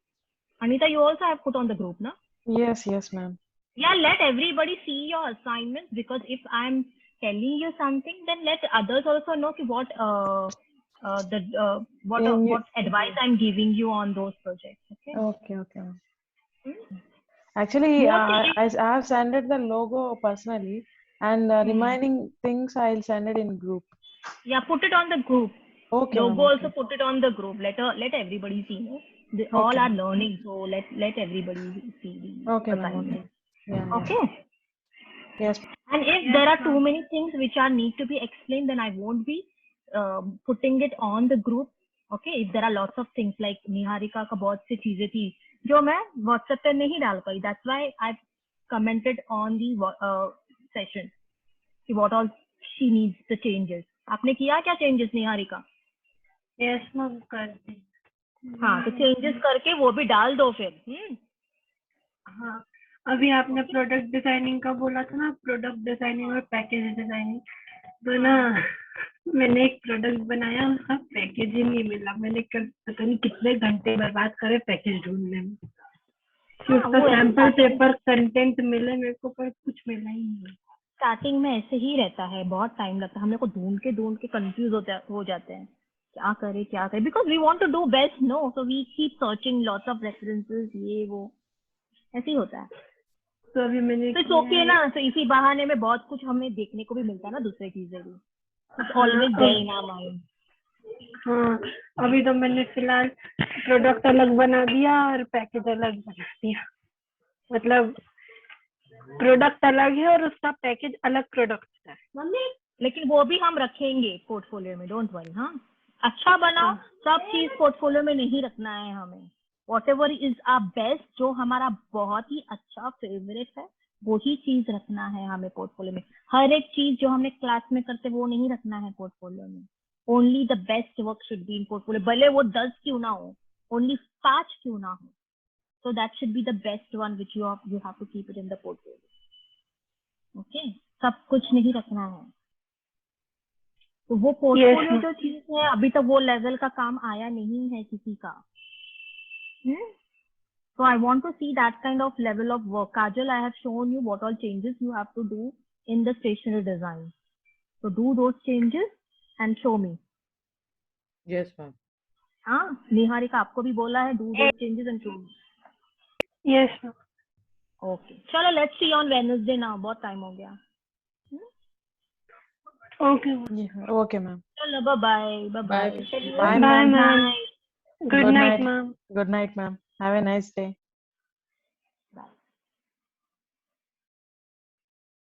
[SPEAKER 1] Anita, you also have put on the group, na?
[SPEAKER 2] Yes, ma'am.
[SPEAKER 1] Yeah, let everybody see your assignments, because if I'm telling you something, then let others also know what advice I'm giving you on those projects. Okay.
[SPEAKER 2] Okay. Actually, I have sent it the logo personally, and remaining things I'll send it in group.
[SPEAKER 1] Yeah, put it on the group.
[SPEAKER 2] Okay.
[SPEAKER 1] Logo
[SPEAKER 2] ma'am,
[SPEAKER 1] also put it on the group. Let everybody see. No? They all are learning, so let everybody see the assignment.
[SPEAKER 2] Okay. Yeah.
[SPEAKER 1] Okay.
[SPEAKER 2] Yes.
[SPEAKER 1] And if there are too many things which are need to be explained, then I won't be putting it on the group. Okay. If there are lots of things like Niharika का बहुत सी चीजें थी जो मैं WhatsApp पे नहीं डाल पाई. That's why I've commented on the session. What all she needs the changes. आपने किया क्या changes निहारिका?
[SPEAKER 3] Yes, ma'am, कर दी.
[SPEAKER 1] हाँ, तो changes करके वो भी डाल दो फिर.
[SPEAKER 3] हाँ, अभी आपने प्रोडक्ट डिजाइनिंग का बोला था ना, प्रोडक्ट डिजाइनिंग और पैकेज डिजाइनिंग, तो ना मैंने एक प्रोडक्ट बनाया, उसका पैकेज ही नहीं मिला. मैंने पता नहीं कितने घंटे बर्बाद करे पैकेज ढूंढने में. उसका सैंपल पेपर कंटेंट मिले मेरे को, पर कुछ मिला ही नहीं.
[SPEAKER 1] स्टार्टिंग में ऐसे ही रहता है, बहुत टाइम लगता है. हम लोग को ढूंढ के कंफ्यूज हो जाते हैं. क्या करे, because we want to do best, no, so we keep searching lots of references, ये वो ऐसे ही होता है.
[SPEAKER 3] तो अभी मैंने
[SPEAKER 1] तो इट्स ओके ना, तो इसी बहाने में बहुत कुछ हमें देखने को भी मिलता है ना, दूसरी चीजें भी. It's always there in our mind.
[SPEAKER 3] हाँ, अभी तो मैंने फिलहाल प्रोडक्ट अलग बना दिया और पैकेज अलग बना दिया. मतलब प्रोडक्ट अलग है और उसका पैकेज अलग प्रोडक्ट है.
[SPEAKER 1] लेकिन वो भी हम रखेंगे पोर्टफोलियो में, डोंट वरी. हाँ, अच्छा बनाओ, सब चीज पोर्टफोलियो में नहीं रखना है हमें. whatever is our बेस्ट, जो हमारा बहुत ही अच्छा फेवरेट है, वही चीज रखना है हमें पोर्टफोलियो में. हर एक चीज जो हमने क्लास में करते वो नहीं रखना है पोर्टफोलियो में. Only the best work should be in portfolio, भले वो 10 क्यों ना हो, ओनली 5 क्यों ना हो. So that should be the best one which you have to keep it in the portfolio. Okay, सब कुछ नहीं रखना है. तो वो पोर्टफोलियो जो चीज है, अभी तक वो लेवल का काम आया नहीं है किसी का. So I want to see that kind of level of work. Kajal, I have shown you what all changes you have to do in the stationery design. So do those changes and show me.
[SPEAKER 4] Yes, ma'am.
[SPEAKER 1] हाँ, निहारिका आपको भी बोला है, do those changes and show me.
[SPEAKER 3] Yes.
[SPEAKER 1] Okay, चलो let's see on Wednesday now. बहुत time हो गया.
[SPEAKER 3] Okay.
[SPEAKER 2] Okay, ma'am.
[SPEAKER 1] चलो bye bye.
[SPEAKER 2] Bye,
[SPEAKER 3] Bye,
[SPEAKER 2] ma'am.
[SPEAKER 3] ma'am. Good night, ma'am.
[SPEAKER 2] Good night, ma'am. Have a nice day.